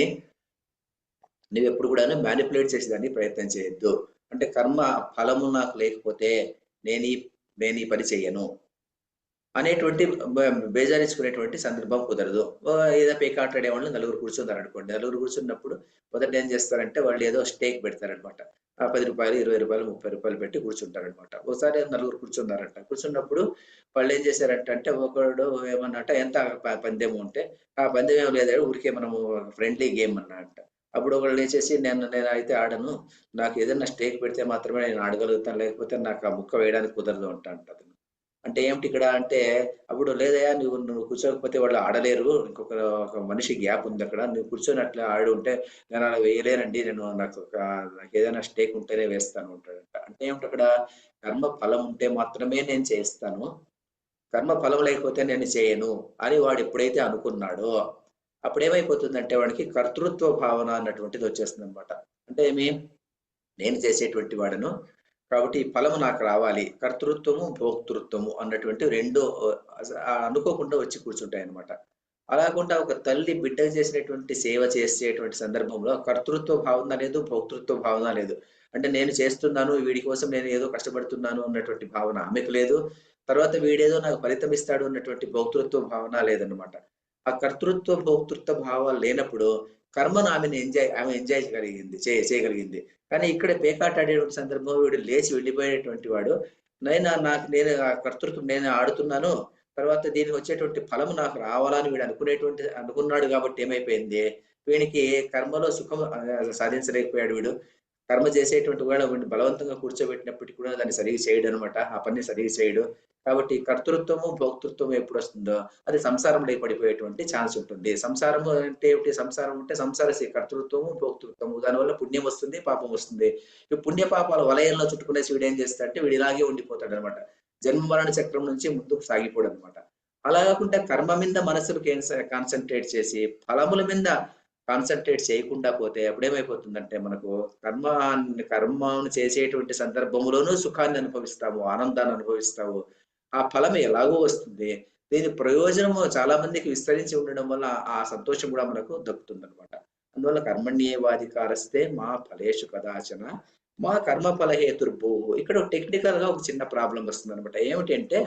నువ్వు ఎప్పుడు కూడా మ్యానిపులేట్ చేసేదానికి ప్రయత్నం చేయొద్దు. అంటే కర్మ ఫలము నాకు లేకపోతే నేను ఈ పని చెయ్యను అనేటువంటి బేజారించుకునేటువంటి సందర్భం కుదరదు. ఏదో పేకాటాడే వాళ్ళు నలుగురు కూర్చున్నారు అనుకోండి. నలుగురు కూర్చున్నప్పుడు మొదట ఏం చేస్తారంటే వాళ్ళు ఏదో స్టేక్ పెడతారనమాట. 10 రూపాయలు, 20 రూపాయలు, 30 రూపాయలు పెట్టి కూర్చుంటారనమాట. ఒకసారి నలుగురు కూర్చున్నారంట. కూర్చున్నప్పుడు వాళ్ళు ఏం చేశారంటే ఒకడు ఏమన్నట్ట, ఎంత పందెం ఉంటే ఆ పందెం ఏం లేదా, ఊరికే మనము ఫ్రెండ్లీ గేమ్ అన్నట్ట. అప్పుడు ఒకళ్ళు లేచేసి నేను అయితే ఆడను, నాకు ఏదైనా స్టేక్ పెడితే మాత్రమే నేను ఆడగలుగుతాను, లేకపోతే నాకు ఆ ముక్క వేయడానికి కుదరదు అంటాడు. అంటే ఏమిటి ఇక్కడ అంటే, అప్పుడు లేదయా నువ్వు కూర్చోకపోతే వాళ్ళు ఆడలేరు, ఒక మనిషి గ్యాప్ ఉంది అక్కడ, నువ్వు కూర్చొని అట్లా ఆడి ఉంటే నేను అలా వేయలేనండి, నాకు ఏదైనా స్టేక్ ఉంటేనే వేస్తాను అంటాడంట. అంటే ఏమిటి అక్కడ, కర్మ ఫలం ఉంటే మాత్రమే నేను చేస్తాను, కర్మ ఫలం లేకపోతే నేను చేయను అని వాడు ఎప్పుడైతే అనుకున్నాడో అప్పుడు ఏమైపోతుందంటే వాడికి కర్తృత్వ భావన అన్నటువంటిది వచ్చేస్తుంది అనమాట. అంటే ఏమి, నేను చేసేటువంటి వాడను కాబట్టి ఈ ఫలము నాకు రావాలి, కర్తృత్వము భోక్తృత్వము అన్నటువంటి రెండు అనుకోకుండా వచ్చి కూర్చుంటాయి అనమాట. అలాకుండా ఒక తల్లి బిడ్డకు చేసినటువంటి సేవ చేసేటువంటి సందర్భంలో కర్తృత్వ భావన లేదు, భోక్తృత్వ భావన లేదు. అంటే నేను చేస్తున్నాను, వీడి కోసం నేను ఏదో కష్టపడుతున్నాను అన్నటువంటి భావన ఆమెకు లేదు. తర్వాత వీడేదో నాకు ఫలితం ఇస్తాడు అన్నటువంటి భోక్తృత్వ భావన లేదనమాట. ఆ కర్తృత్వ భోక్తృత్వ భావాలు లేనప్పుడు కర్మను ఆమె ఎంజాయ్ చేయగలిగింది. కానీ ఇక్కడ పేకాట ఆడేటువంటి సందర్భంలో వీడు లేచి వెళ్ళిపోయేటువంటి వాడు, నేను ఆ కర్తృత్వం నేను ఆడుతున్నాను, తర్వాత దీనికి వచ్చేటువంటి ఫలము నాకు రావాలని వీడు అనుకున్నాడు. కాబట్టి ఏమైపోయింది, వీనికి కర్మలో సుఖం సాధించలేకపోయాడు. వీడు కర్మ చేసేటువంటి వాడు వీడిని బలవంతంగా కూర్చోబెట్టినప్పటికీ కూడా దాన్ని సరిగా చేయడు అనమాట, ఆ పని సరిగా చేయడు. కాబట్టి కర్తృత్వము భోక్తృత్వము ఎప్పుడు వస్తుందో అది సంసారంలో పడిపోయేటువంటి ఛాన్స్ ఉంటుంది. సంసారము అంటే ఏమిటి, సంసారం అంటే సంసార కర్తృత్వము భోక్తృత్వము, దానివల్ల పుణ్యం వస్తుంది, పాపం వస్తుంది. ఈ పుణ్య పాపాల వలయంలో చుట్టుకునేసి వీడు ఏం చేస్తాడంటే వీడు ఇలాగే ఉండిపోతాడు అనమాట. జన్మ మరణ చక్రం నుంచి ముందుకు సాగిపోడు అనమాట. అలా కాకుండా కర్మ మీద మనసులు కాన్సన్ట్రేట్ చేసి ఫలముల మీద కాన్సన్ట్రేట్ చేయకుండా పోతే అప్పుడేమైపోతుందంటే మనకు కర్మను చేసేటువంటి సందర్భంలోనూ సుఖాన్ని అనుభవిస్తాము, ఆనందాన్ని అనుభవిస్తాము. ఆ ఫలం ఎలాగో వస్తుంది, దీని ప్రయోజనము చాలా మందికి విస్తరించి ఉండడం వల్ల ఆ సంతోషం కూడా మనకు దక్కుతుంది అనమాట. అందువల్ల కర్మణ్యేవాధికారస్తే మా ఫలేషు కదాచన మా కర్మ ఫల హేతుర్భూ. ఇక్కడ టెక్నికల్ గా ఒక చిన్న ప్రాబ్లం వస్తుంది అనమాట. ఏమిటంటే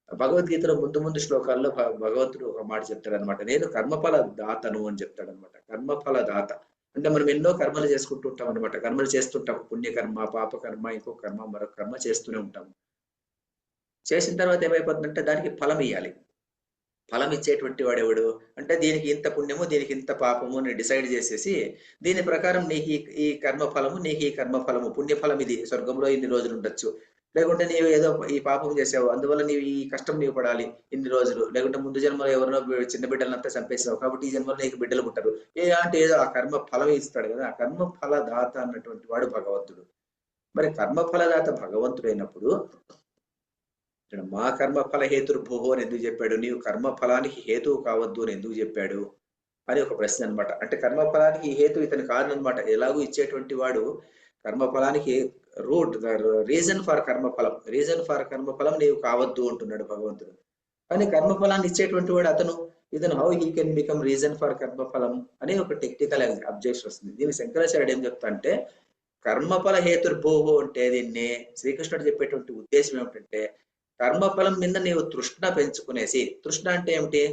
భగవద్గీతలో ముందు శ్లోకాల్లో భగవంతుడు ఒక మాట చెప్తాడు అనమాట, నేను కర్మఫల దాతను అని చెప్తాడు అనమాట. కర్మఫల దాత అంటే మనం ఎన్నో కర్మలు చేసుకుంటూ ఉంటాం అనమాట. కర్మలు చేస్తుంటాం, పుణ్యకర్మ, పాపకర్మ, ఇంకో కర్మ, మరొక కర్మ చేస్తూనే ఉంటాం. చేసిన తర్వాత ఏమైపోతుందంటే దానికి ఫలం ఇవ్వాలి. ఫలం ఇచ్చేటువంటి వాడెవడు అంటే దీనికి ఇంత పుణ్యము, దీనికి ఇంత పాపము అని డిసైడ్ చేసేసి దీని ప్రకారం నీకు ఈ కర్మ ఫలము, నీకు ఈ కర్మ ఫలము, పుణ్యఫలం ఇది, స్వర్గంలో ఇన్ని రోజులు ఉండొచ్చు, లేకుంటే నీవు ఏదో ఈ పాపం చేసావు అందువల్ల నీవు ఈ కష్టం నీవు పడాలి ఇన్ని రోజులు, లేకుంటే ముందు జన్మలో ఎవరినో చిన్న బిడ్డలంతా చంపేసావు కాబట్టి ఈ జన్మలో నీకు బిడ్డలు పుట్టరు అంటే ఏదో ఆ కర్మ ఫలం ఇస్తాడు కదా. ఆ కర్మ ఫలదాత అన్నటువంటి వాడు భగవంతుడు. మరి కర్మ ఫలదాత భగవంతుడు అయినప్పుడు ఇక్కడ మా కర్మ ఫల హేతుర్భూహో అని ఎందుకు చెప్పాడు, నీవు కర్మ ఫలానికి హేతువు కావద్దు అని ఎందుకు చెప్పాడు అని ఒక ప్రశ్న అనమాట. అంటే కర్మ ఫలానికి హేతు ఇతని కారణం అనమాట. ఎలాగూ ఇచ్చేటువంటి వాడు కర్మ ఫలానికి రీజన్ ఫర్ కర్మఫలం నీవు కావద్దు అంటున్నాడు భగవంతుడు. కానీ కర్మఫలాన్ని ఇచ్చేటువంటి వాడు ఇతను how he can become reason for కర్మఫలం అని ఒక టెక్నికల్ అబ్జెక్షన్ వస్తుంది. దీన్ని శంకరాచార్యుడు ఏం చెప్తా అంటే కర్మఫల హేతుర్భూహో అంటే దీన్ని శ్రీకృష్ణుడు చెప్పేటువంటి ఉద్దేశం ఏమిటంటే కర్మఫలం మీద నీవు తృష్ణ పెంచుకునేసి, తృష్ణ అంటే ఏమిటి?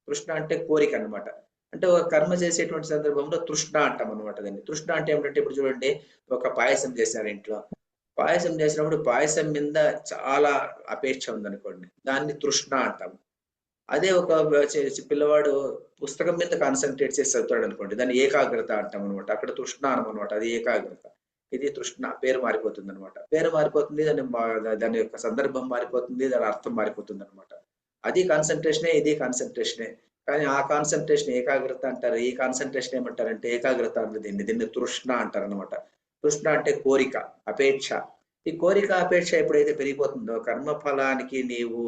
తృష్ణ అంటే కోరిక అన్నమాట. అంటే ఒక కర్మ చేసేటువంటి సందర్భంలో తృష్ణ అంటాం అనమాట దాన్ని. తృష్ణ అంటే ఏమిటంటే ఇప్పుడు చూడండి, ఒక పాయసం చేశారు ఇంట్లో. పాయసం చేసినప్పుడు పాయసం మీద చాలా అపేక్ష ఉందనుకోండి, దాన్ని తృష్ణ అంటాం. అదే ఒక పిల్లవాడు పుస్తకం మీద కాన్సన్ట్రేట్ చేసి చదువుతాడు అనుకోండి, దాన్ని ఏకాగ్రత అంటాం అనమాట. అక్కడ తృష్ణ అనమాట, అది ఏకాగ్రత. ఇది తృష్ణ, పేరు మారిపోతుంది అనమాట. పేరు మారిపోతుంది, దాని యొక్క సందర్భం మారిపోతుంది, దాని అర్థం మారిపోతుంది అనమాట. అది కాన్సన్ట్రేషనే, ఇది కాన్సన్ట్రేషనే. కానీ ఆ కాన్సన్ట్రేషన్ ఏకాగ్రత అంటారు, ఈ కాన్సన్ట్రేషన్ ఏమంటారంటే ఏకాగ్రత అన్నది. దీన్ని తృష్ణ అంటారు అనమాట. తృష్ణ అంటే కోరిక, అపేక్ష. ఈ కోరిక అపేక్ష ఎప్పుడైతే పెరిగిపోతుందో కర్మ ఫలానికి నీవు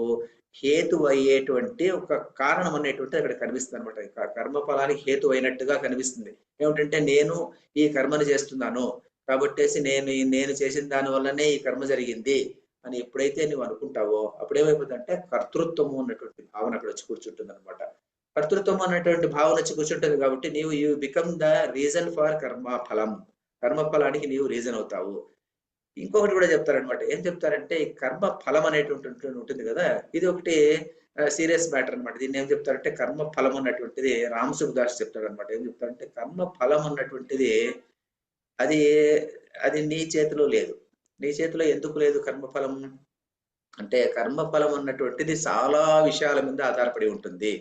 హేతు అయ్యేటువంటి ఒక కారణం అనేటువంటి అక్కడ కనిపిస్తుంది అనమాట. కర్మ ఫలానికి హేతు అయినట్టుగా కనిపిస్తుంది. ఏమిటంటే నేను ఈ కర్మను చేస్తున్నాను కాబట్టేసి నేను చేసిన దాని వల్లనే ఈ కర్మ జరిగింది అని ఎప్పుడైతే నువ్వు అనుకుంటావో అప్పుడు ఏమైపోతుందంటే కర్తృత్వము అన్నటువంటి భావన అక్కడ వచ్చి కూర్చుంటుంది అనమాట. కర్తృత్వం అనేటువంటి భావన వచ్చి కూర్చుంటుంది కాబట్టి you become the reason for కర్మ ఫలం. కర్మ ఫలానికి నీవు రీజన్ అవుతావు. ఇంకొకటి కూడా చెప్తారనమాట. ఏం చెప్తారంటే ఈ కర్మ ఫలం అనేటువంటి ఉంటుంది కదా, ఇది ఒకటి సీరియస్ మ్యాటర్ అనమాట. దీన్ని ఏం చెప్తారంటే కర్మ ఫలం అన్నటువంటిది రామ్ సుఖదాస్ చెప్తాడు అనమాట. ఏం చెప్తారంటే కర్మ ఫలం అన్నటువంటిది అది అది నీ చేతిలో లేదు. నీ చేతిలో ఎందుకు లేదు కర్మఫలం అంటే, కర్మఫలం అన్నటువంటిది చాలా విషయాల మీద ఆధారపడి ఉంటుంది.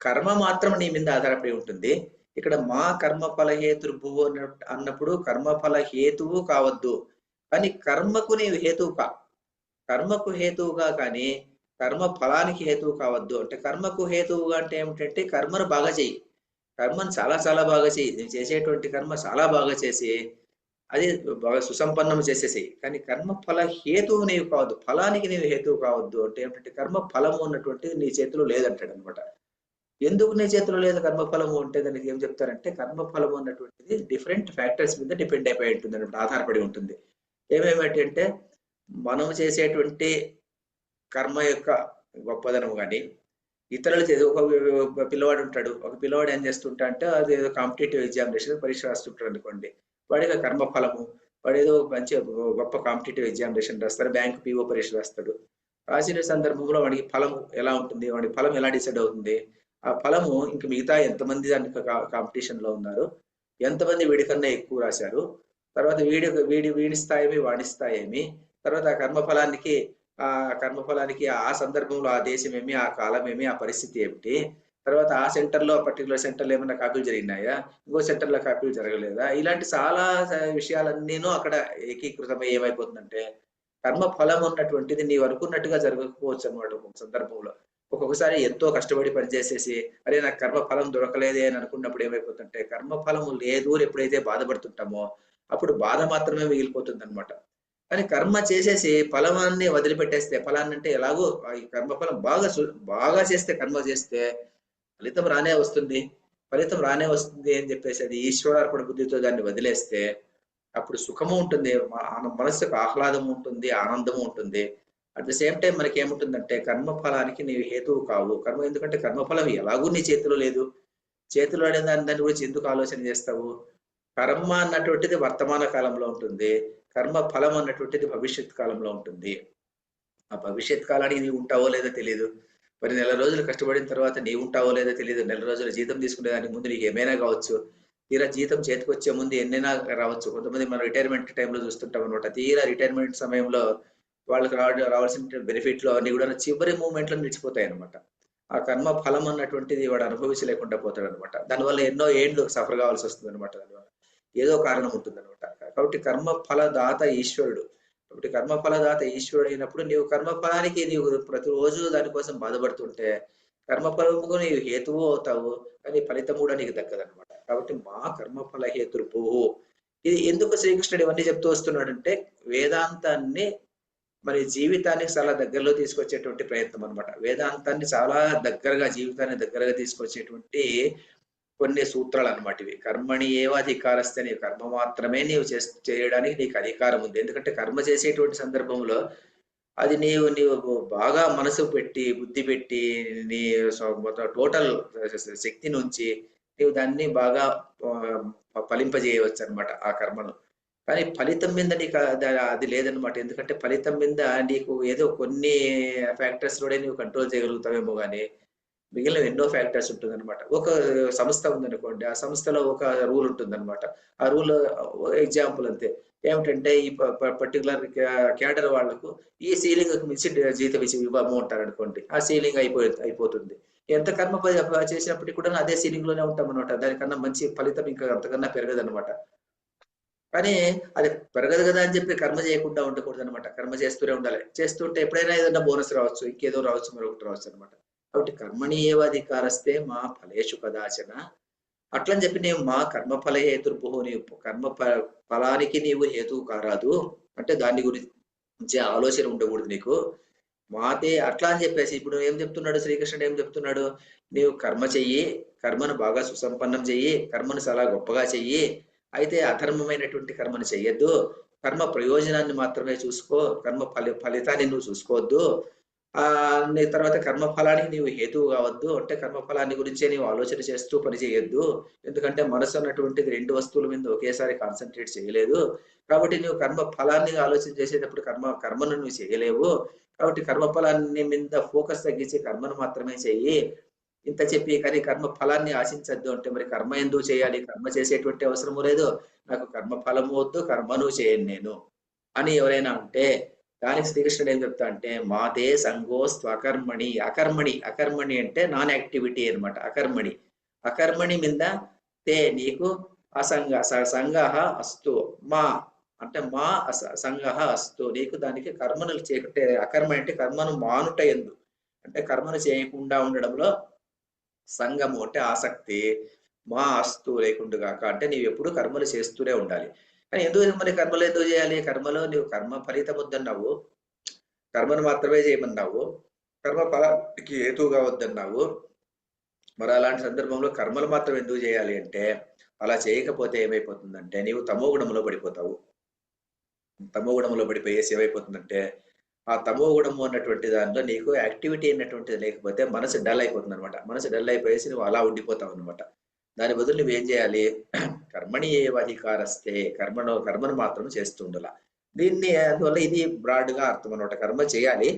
కర్మ మాత్రం నీ మీద ఆధారపడి ఉంటుంది. ఇక్కడ మా కర్మఫల హేతుర్భువు అన్నప్పుడు కర్మఫల హేతువు కావద్దు, కానీ కర్మకు నీవు హేతువు కా. కర్మకు హేతువుగా కానీ కర్మ ఫలానికి హేతువు కావద్దు. అంటే కర్మకు హేతువుగా అంటే ఏమిటంటే కర్మను బాగా చెయ్యి, కర్మను చాలా చాలా బాగా చెయ్యి. నేను చేసేటువంటి కర్మ చాలా బాగా చేసి అది బాగా సుసంపన్నం చేసేసేయి. కానీ కర్మ ఫల హేతువు నీవు కావద్దు, ఫలానికి నీవు హేతువు కావద్దు. అంటే ఏమిటంటే కర్మ ఫలము అన్నటువంటిది నీ చేతిలో లేదంటాడు అనమాట. ఎందుకు నీ చేతిలో లేదు కర్మఫలము అంటే దానికి ఏం చెప్తారంటే కర్మఫలము అన్నటువంటిది డిఫరెంట్ ఫ్యాక్టర్స్ మీద డిపెండ్ అయిపోయి ఉంటుంది అన్నమాట, ఆధారపడి ఉంటుంది. ఏమేమిటంటే మనం చేసేటువంటి కర్మ యొక్క గొప్పదనం కానీ, ఇతరులు ఒక పిల్లవాడు ఉంటాడు, ఒక పిల్లవాడు ఏం చేస్తుంటా అంటే అది ఏదో కాంపిటేటివ్ ఎగ్జామినేషన్ పరీక్ష రాస్తుంటాడు అనుకోండి, వాడికి కర్మఫలము, వాడు ఏదో మంచి గొప్ప కాంపిటేటివ్ ఎగ్జామినేషన్ రాస్తాడు, బ్యాంక్ పిఓ పరీక్ష రాస్తాడు. రాసిన సందర్భంలో వాడికి ఫలం ఎలా ఉంటుంది, వాడి ఫలం ఎలా డిసైడ్ అవుతుంది? ఆ ఫలము ఇంక మిగతా ఎంతమంది దానికి కాంపిటీషన్ లో ఉన్నారు, ఎంతమంది వీడికన్నా ఎక్కువ రాశారు, తర్వాత వీడి స్థాయి ఏమి, వాడి స్థాయి ఏమి, తర్వాత ఆ కర్మఫలానికి ఆ సందర్భంలో ఆ దేశం ఏమి, ఆ కాలం ఏమి, ఆ పరిస్థితి ఏమిటి, తర్వాత ఆ సెంటర్లో పర్టికులర్ సెంటర్లో ఏమైనా కాపీలు జరిగినాయా, ఇంకో సెంటర్లో కాపీలు జరగలేదా, ఇలాంటి చాలా విషయాలన్నీను అక్కడ ఏకీకృతమై ఏమైపోతుందంటే కర్మ ఫలం ఉన్నటువంటిది నీవు అనుకున్నట్టుగా జరగకపోవచ్చు అనమాట. ఒక సందర్భంలో ఒక్కొక్కసారి ఎంతో కష్టపడి పనిచేసేసి అరే నాకు కర్మ ఫలం దొరకలేదే అని అనుకున్నప్పుడు ఏమైపోతుంటే కర్మ ఫలము లేదు అని ఎప్పుడైతే బాధపడుతుంటామో అప్పుడు బాధ మాత్రమే మిగిలిపోతుంది అనమాట. కానీ కర్మ చేసేసి ఫలాన్ని వదిలిపెట్టేస్తే, ఫలాన్ని అంటే ఎలాగో ఈ కర్మఫలం బాగా చేస్తే, కర్మ చేస్తే ఫలితం రానే వస్తుంది, ఫలితం రానే వస్తుంది అని చెప్పేసి అది ఈశ్వరార్పణ బుద్ధితో దాన్ని వదిలేస్తే అప్పుడు సుఖము ఉంటుంది, మనసుకు ఆహ్లాదము ఉంటుంది, ఆనందము ఉంటుంది. అట్ ద సేమ్ టైం మనకి ఏముంటుందంటే కర్మఫలానికి నీవు హేతువు కావు. ఎందుకంటే కర్మఫలం ఎలాగూ నీ చేతిలో లేదు. చేతిలో అనే దాని గురించి ఎందుకు ఆలోచన చేస్తావు? కర్మ అన్నటువంటిది వర్తమాన కాలంలో ఉంటుంది, కర్మ ఫలం అన్నటువంటిది భవిష్యత్ కాలంలో ఉంటుంది. ఆ భవిష్యత్ కాలానికి నీవు ఉంటావో లేదో తెలియదు. మరి నెల రోజులు కష్టపడిన తర్వాత నీవు ఉంటావో లేదో తెలియదు. నెల రోజులు జీతం తీసుకునే దానికి ముందు నీకు ఏమైనా కావచ్చు, తీరా జీతం చేతికి వచ్చే ముందు ఎన్నైనా రావచ్చు. కొంతమంది మనం రిటైర్మెంట్ టైంలో చూస్తుంటాం అనమాట. తీరా రిటైర్మెంట్ సమయంలో వాళ్ళకి రావాల్సిన బెనిఫిట్లు అవన్నీ కూడా చివరి మూమెంట్ లో నిలిచిపోతాయి అనమాట. ఆ కర్మ ఫలం అన్నటువంటిది వాడు అనుభవించలేకుండా పోతాడు అనమాట. దానివల్ల ఎన్నో ఏండ్లు సఫర్ కావాల్సి వస్తుంది అనమాట. దానివల్ల ఏదో కారణం ఉంటుంది అనమాట. కాబట్టి కర్మ ఫలదాత ఈశ్వరుడు. కాబట్టి కర్మ ఫలదాత ఈశ్వరుడు అయినప్పుడు నీవు కర్మ ఫలానికి నీవు ప్రతిరోజు దానికోసం బాధపడుతుంటే కర్మఫలముకు నీవు హేతువు అవుతావు, కానీ ఫలితం కూడా నీకు దక్కదనమాట. కాబట్టి మా కర్మఫల హేతుర్భూ. ఇది ఎందుకు శ్రీకృష్ణుడు ఇవన్నీ చెప్తూ వస్తున్నాడంటే వేదాంతాన్ని మరి జీవితానికి చాలా దగ్గరలో తీసుకొచ్చేటువంటి ప్రయత్నం అనమాట. వేదాంతాన్ని చాలా దగ్గరగా, జీవితాన్ని దగ్గరగా తీసుకొచ్చేటువంటి కొన్ని సూత్రాలు అనమాట ఇవి. కర్మణి ఏవ అధికారస్తే, నీవు కర్మ మాత్రమే నీవు చేయడానికి నీకు అధికారం ఉంది. ఎందుకంటే కర్మ చేసేటువంటి సందర్భంలో అది నీవు బాగా మనసు పెట్టి, బుద్ధి పెట్టి, నీ టోటల్ శక్తి నుంచి నీవు దాన్ని బాగా ఫలింపజేయవచ్చు అనమాట ఆ కర్మను. కానీ ఫలితం మీద నీకు అది లేదనమాట. ఎందుకంటే ఫలితం మీద నీకు ఏదో కొన్ని ఫ్యాక్టర్స్ లోనే నువ్వు కంట్రోల్ చేయగలుగుతావేమో గానీ మిగిలిన ఎన్నో ఫ్యాక్టర్స్ ఉంటుందన్నమాట. ఒక సంస్థ ఉందనుకోండి, ఆ సంస్థలో ఒక రూల్ ఉంటుందన్నమాట. ఆ రూల్ ఎగ్జాంపుల్ అంతే. ఏమిటంటే ఈ పర్టికులర్ క్యాడర్ వాళ్ళకు ఈ సీలింగ్‌కి మించి జీతం ఇవ్వము అంటారనుకోండి. ఆ సీలింగ్ అయిపోతుంది. ఎంత కర్మ చేసినప్పటికి కూడా అదే సీలింగ్ లోనే ఉంటామన్నమాట. దానికన్నా మంచి ఫలితం ఇంకా అంతకన్నా పెరగదన్నమాట. కానీ అది పెరగదు కదా అని చెప్పి కర్మ చేయకుండా ఉండకూడదన్నమాట. కర్మ చేస్తూనే ఉండాలి. చేస్తుంటే ఎప్పుడైనా ఏదైనా బోనస్ రావచ్చు, ఇంకేదో రావచ్చు, మరొకటి రావచ్చు అన్నమాట. కాబట్టి కర్మణి ఏవాధికారస్తే మా ఫలేషు కదాచన. అట్లని చెప్పి నీవు మా కర్మఫల హేతుర్భుః, నీవు ఫలానికి నీవు హేతువు కారాదు. అంటే దాని గురించి ఆలోచన ఉండకూడదు నీకు. మాతే అట్లా అని చెప్పేసి ఇప్పుడు ఏం చెప్తున్నాడు శ్రీకృష్ణుడు, ఏం చెప్తున్నాడు? నీవు కర్మ చెయ్యి, కర్మను బాగా సుసంపన్నం చెయ్యి, కర్మను చాలా గొప్పగా చెయ్యి. అయితే అధర్మమైనటువంటి కర్మను చెయ్యొద్దు. కర్మ ప్రయోజనాన్ని మాత్రమే చూసుకో, కర్మ ఫలితాన్ని నువ్వు చూసుకోవద్దు. నీ తర్వాత కర్మ ఫలానికి నీవు హేతువు కావద్దు. అంటే కర్మ ఫలాన్ని గురించే నీవు ఆలోచన చేస్తూ పని చేయొద్దు. ఎందుకంటే మనసు అన్నటువంటిది 2 వస్తువుల మీద ఒకేసారి కాన్సన్ట్రేట్ చేయలేదు. కాబట్టి నువ్వు కర్మ ఫలాన్ని ఆలోచన చేసేటప్పుడు కర్మను నువ్వు చేయలేవు. కాబట్టి కర్మ ఫలాన్ని మీద ఫోకస్ తగ్గించి కర్మను మాత్రమే చెయ్యి. ఇంత చెప్పి కానీ కర్మ ఫలాన్ని ఆశించద్దు అంటే మరి కర్మ ఎందుకు చేయాలి? కర్మ చేసేటువంటి అవసరము లేదు. నాకు కర్మ ఫలము వద్దు, కర్మను చేయను నేను అని ఎవరైనా అంటే దానికి శ్రీకృష్ణుడు ఏం చెప్తా అంటే మాతే సంగోస్తు అకర్మణి. అకర్మణి అంటే నాన్ యాక్టివిటీ అనమాట. అకర్మణి మీద తే నీకు సంగ అస్తు. మా అంటే మా సంగ అస్తు, నీకు దానికి కర్మను చేయకుంటే, అకర్మ అంటే కర్మను మానుట ఎందు, అంటే కర్మను చేయకుండా ఉండడంలో సంగము అంటే ఆసక్తి, మా అస్తు లేకుండుగాక అంటే నీవు ఎప్పుడు కర్మలు చేస్తూనే ఉండాలి. కానీ ఎందుకు మరి కర్మలు ఎందుకు చేయాలి? కర్మలో నువ్వు కర్మ ఫలితం వద్దన్నావు, కర్మను మాత్రమే చేయమన్నావు, కర్మ ఫలానికి హేతువుగా వద్దన్నావు. మరి అలాంటి సందర్భంలో కర్మలు మాత్రం ఎందుకు చేయాలి అంటే, అలా చేయకపోతే ఏమైపోతుందంటే నీవు తమో గుణంలో పడిపోతావు. తమో గుణంలో పడిపోయేసి ఏమైపోతుందంటే ఆ తమో గుణము అన్నటువంటి దాంట్లో నీకు యాక్టివిటీ అన్నటువంటిది లేకపోతే మనసు డల్ అయిపోతుంది అనమాట. మనసు డల్ అయిపోయేసి నువ్వు అలా ఉండిపోతావు అనమాట. దాని బదులు నువ్వేం చేయాలి? కర్మణి ఏవాధికారస్తే, కర్మను మాత్రం చేస్తూ ఉండాల. దీన్ని అందువల్ల ఇది బ్రాడ్ గా అర్థం అనమాట. కర్మ చేయాలి,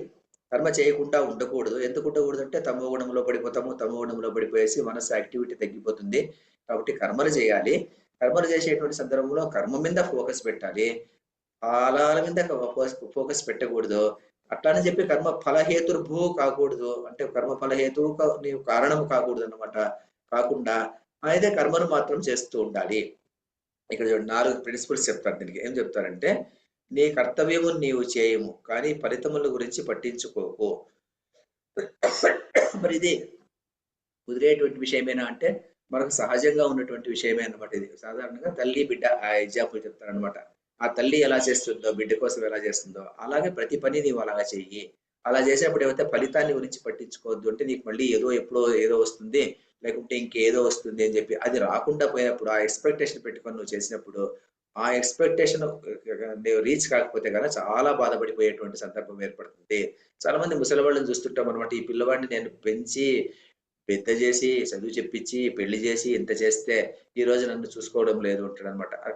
కర్మ చేయకుండా ఉండకూడదు. ఎందుకు ఉండకూడదు అంటే తమో గుణంలో పడిపోతాము. తమో గుణంలో పడిపోయేసి మనసు యాక్టివిటీ తగ్గిపోతుంది. కాబట్టి కర్మలు చేయాలి. కర్మలు చేసేటువంటి సందర్భంలో కర్మ మీద ఫోకస్ పెట్టాలి, ఫలాల మీద ఫోకస్ పెట్టకూడదు. అట్లానే చెప్పి కర్మ ఫలహేతుర్భూ కాకూడదు. అంటే కర్మ ఫలహేతువు నీవు కారణం కాకూడదు అనమాట. కాకుండా అయితే కర్మను మాత్రం చేస్తూ ఉండాలి. ఇక్కడ 4 ప్రిన్సిపల్స్ చెప్తారు దీనికి. ఏం చెప్తారంటే నీ కర్తవ్యము నీవు చేయము, కానీ ఫలితముల గురించి పట్టించుకోకు. మరి ఇది కుదిరేటువంటి విషయమేనా అంటే మనకు సహజంగా ఉన్నటువంటి విషయమే అనమాట. ఇది సాధారణంగా తల్లి బిడ్డ ఆ ఎగ్జాంపుల్ చెప్తారనమాట. ఆ తల్లి ఎలా చేస్తుందో బిడ్డ కోసం ఎలా చేస్తుందో అలాగే ప్రతి పని నీవు అలాగా చెయ్యి. అలా చేసేప్పుడు ఏమైతే ఫలితాన్ని గురించి పట్టించుకోవద్దు. అంటే నీకు మళ్ళీ ఎప్పుడో ఏదో వస్తుంది, లేకుంటే ఇంకేదో వస్తుంది అని చెప్పి అది రాకుండా పోయినప్పుడు ఆ ఎక్స్పెక్టేషన్ పెట్టుకొని నువ్వు చేసినప్పుడు ఆ ఎక్స్పెక్టేషన్ నువ్వు రీచ్ కాకపోతే కదా చాలా బాధపడిపోయేటువంటి సందర్భం ఏర్పడుతుంది. చాలా మంది ముసలి వాళ్ళని చూస్తుంటాం అనమాట. ఈ పిల్లవాడిని నేను పెంచి పెద్ద చేసి చదువు చెప్పించి పెళ్లి చేసి ఇంత చేస్తే ఈ రోజు నన్ను చూసుకోవడం లేదు అంటాడు అనమాట. ఆ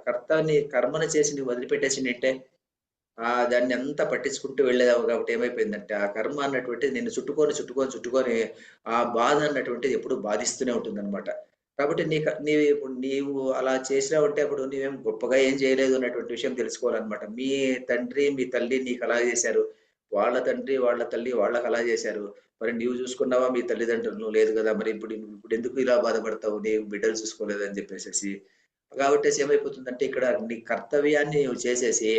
కర్మను చేసి నువ్వు వదిలిపెట్టేసిందంటే దాన్ని అంతా పట్టించుకుంటూ వెళ్ళేదావు. కాబట్టి ఏమైపోయిందంటే ఆ కర్మ అన్నటువంటిది నిన్ను చుట్టుకొని ఆ బాధ అన్నటువంటిది ఎప్పుడు బాధిస్తూనే ఉంటుంది అనమాట. కాబట్టి నీవు అలా చేసినావంటే అప్పుడు నీవేం గొప్పగా ఏం చేయలేదు అన్నటువంటి విషయం తెలుసుకోవాలన్నమాట. మీ తండ్రి మీ తల్లి నీకు అలా చేశారు, వాళ్ళ తండ్రి వాళ్ళ తల్లి వాళ్ళకి అలా చేశారు. మరి నీవు చూసుకున్నావా మీ తల్లిదండ్రులను? లేదు కదా. మరి ఇప్పుడు ఎందుకు ఇలా బాధపడతావు, నీవు బిడ్డలు చూసుకోలేదని చెప్పేసి. కాబట్టి ఏమైపోతుందంటే ఇక్కడ నీ కర్తవ్యాన్ని నువ్వు చేసేసి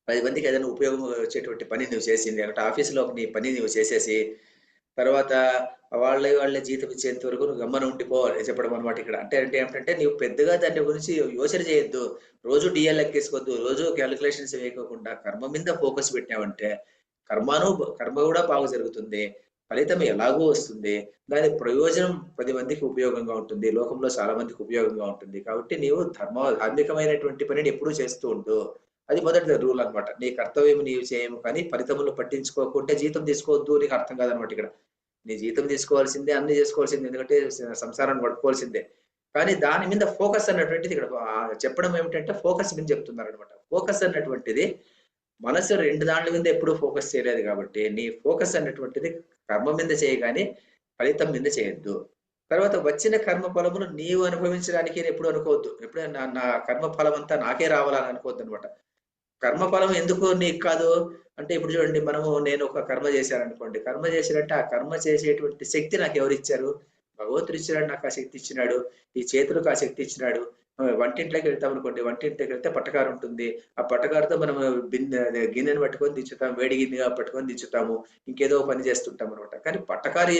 10 మందికి ఏదైనా ఉపయోగం వచ్చేటువంటి పని నువ్వు చేసింది అంటే ఆఫీసులో నీ పని నువ్వు చేసేసి తర్వాత వాళ్ళే జీతం ఇచ్చేంత వరకు నువ్వు గమ్మన ఉండిపోవాలి చెప్పడం అనమాట. ఇక్కడ అంటే ఏమిటంటే నీవు పెద్దగా దాని గురించి యోచన చేయొద్దు, రోజు డిఎల్ ఎక్కేసుకోవద్దు, రోజు క్యాలిక్యులేషన్స్ వేయకోకుండా కర్మ మీద ఫోకస్ పెట్టావంటే కర్మ కూడా బాగా జరుగుతుంది, ఫలితం ఎలాగో వస్తుంది, దాని ప్రయోజనం 10 మందికి ఉపయోగంగా ఉంటుంది, లోకంలో చాలా మందికి ఉపయోగంగా ఉంటుంది. కాబట్టి నీవు ధార్మికమైనటువంటి పనిని ఎప్పుడూ చేస్తూ ఉండు. అది మొదటి రూల్ అనమాట. నీ కర్తవ్యం నీవు చేయము, కానీ ఫలితములు పట్టించుకోకుంటే జీతం తీసుకోవద్దు నీకు అర్థం కాదనమాట. ఇక్కడ నీ జీతం తీసుకోవాల్సిందే, అన్ని చేసుకోవాల్సిందే, ఎందుకంటే సంసారాన్ని పడుకోవాల్సిందే. కానీ దాని మీద ఫోకస్ అన్నటువంటిది ఇక్కడ చెప్పడం ఏమిటంటే ఫోకస్ మీద చెప్తున్నారు అనమాట. ఫోకస్ అన్నటువంటిది మనసు 2 దాంట్ల మీద ఎప్పుడూ ఫోకస్ చేయలేదు కాబట్టి నీ ఫోకస్ అన్నటువంటిది కర్మ మీద చేయగాని ఫలితం మీద చేయొద్దు. తర్వాత వచ్చిన కర్మ ఫలములు నీవు అనుభవించడానికి ఎప్పుడు అనుకోవద్దు. ఎప్పుడైనా నా కర్మ ఫలం అంతా నాకే రావాలని అనుకోవద్దు అనమాట. కర్మఫలం ఎందుకు నీకు కాదు అంటే ఇప్పుడు చూడండి, నేను ఒక కర్మ చేశాననుకోండి. కర్మ చేసినట్టే ఆ కర్మ చేసేటువంటి శక్తి నాకు ఎవరిచ్చారు? భగవంతుడు ఇచ్చినాడు, నాకు ఆ శక్తి ఇచ్చినాడు. ఈ చేతులకు ఆ శక్తి ఇచ్చినాడు. వంటింట్లోకి వెళ్తాం అనుకోండి, వంటింట్లోకి వెళ్తే పట్టకారు ఉంటుంది. ఆ పట్టకారుతో మనం గిన్నెను పట్టుకొని దించుతాం, వేడి గిన్నెగా పట్టుకొని దించుతాము. ఇంకేదో పని చేస్తుంటాం అనమాట. కానీ పట్టకారి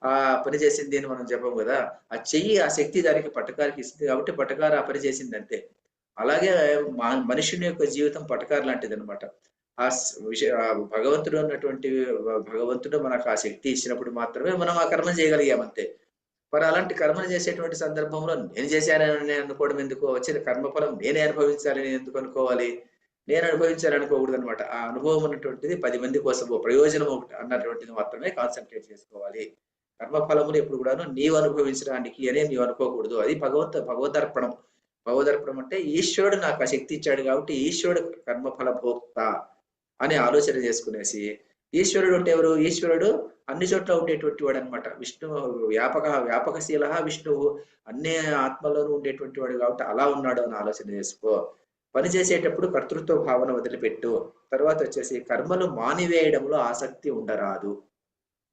ఆ పని చేసింది అని మనం చెప్పం కదా. ఆ చెయ్యి ఆ శక్తి దానికి పట్టకారికి ఇస్తుంది కాబట్టి పట్టకారు ఆ పని చేసింది అంతే. అలాగే మనుషుని యొక్క జీవితం పటకారు లాంటిదనమాట. భగవంతుడు అన్నటువంటి భగవంతుడు మనకు ఆ శక్తి ఇచ్చినప్పుడు మాత్రమే మనం ఆ కర్మ చేయగలిగాం అంతే. మరి అలాంటి కర్మలు చేసేటువంటి సందర్భంలో నేను చేశానని అనుకోవడం ఎందుకు? వచ్చిన కర్మఫలం నేనే అనుభవించాలని ఎందుకు అనుకోవాలి? నేను అనుభవించాలని అనుకోకూడదు అనమాట. ఆ అనుభవం అన్నటువంటిది 10 మంది కోసం ప్రయోజనం అన్నటువంటిది మాత్రమే కాన్సన్ట్రేట్ చేసుకోవాలి. కర్మఫలములు ఎప్పుడు కూడాను నీవు అనుభవించడానికి అనే నీవు అనుకోకూడదు. అది భగవదర్పణం. భగవదర్పణం అంటే ఈశ్వరుడు నాకు ఆ శక్తి ఇచ్చాడు కాబట్టి ఈశ్వరుడు కర్మఫల భోక్త అని ఆలోచన చేసుకునేసి, ఈశ్వరుడు అంటే ఎవరు? ఈశ్వరుడు అన్ని చోట్ల ఉండేటువంటి వాడు అనమాట. విష్ణువు వ్యాపకశీల విష్ణువు అన్ని ఆత్మలోనూ ఉండేటువంటి వాడు కాబట్టి అలా ఉన్నాడు అని ఆలోచన చేసుకో. పని చేసేటప్పుడు కర్తృత్వ భావన వదిలిపెట్టు. తర్వాత వచ్చేసి కర్మలు మానివేయడంలో ఆసక్తి ఉండరాదు.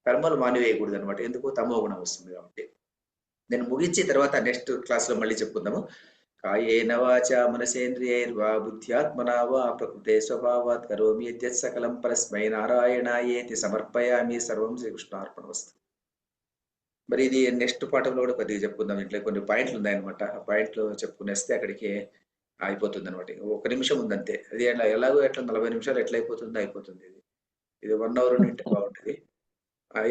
కర్మలు మానివేయకూడదు అనమాట. ఎందుకు? తమో గుణం వస్తుంది కాబట్టి. నేను ముగించి తర్వాత నెక్స్ట్ క్లాస్ లో మళ్ళీ చెప్పుకుందాము. కాయేన వాచా మనసేంద్రియైర్వా బుద్ధ్యాత్మనా వా ప్రకృతే స్వభావాత్ కరోమి యద్యత్ సకలం పరస్మై నారాయణాయేతి సమర్పయామి. సర్వం శ్రీకృష్ణార్పణమస్తు. మరి ఇది నెక్స్ట్ పాఠంలో కూడా కొద్దిగా చెప్పుకుందాం. ఇంట్లో కొన్ని పాయింట్లు ఉన్నాయన్నమాట. ఆ పాయింట్లు చెప్పుకునేస్తే అక్కడికి అయిపోతుంది అనమాట. 1 నిమిషం ఉందంతే. అది ఎలాగో ఎట్లా 40 నిమిషాలు ఎట్లా అయిపోతుంది. ఇది 1 అవర్ ఉంటే బాగుంటుంది.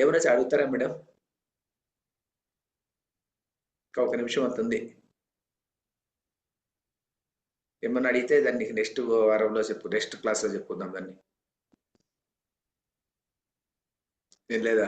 ఏమైనా అడుగుతారా మేడం? ఇంకా 1 నిమిషం అవుతుంది. ఏమన్నా అడిగితే దాన్ని నెక్స్ట్ వారంలో నెక్స్ట్ క్లాస్ లో చెప్పుకుందాం దాన్ని. ఏం లేదా?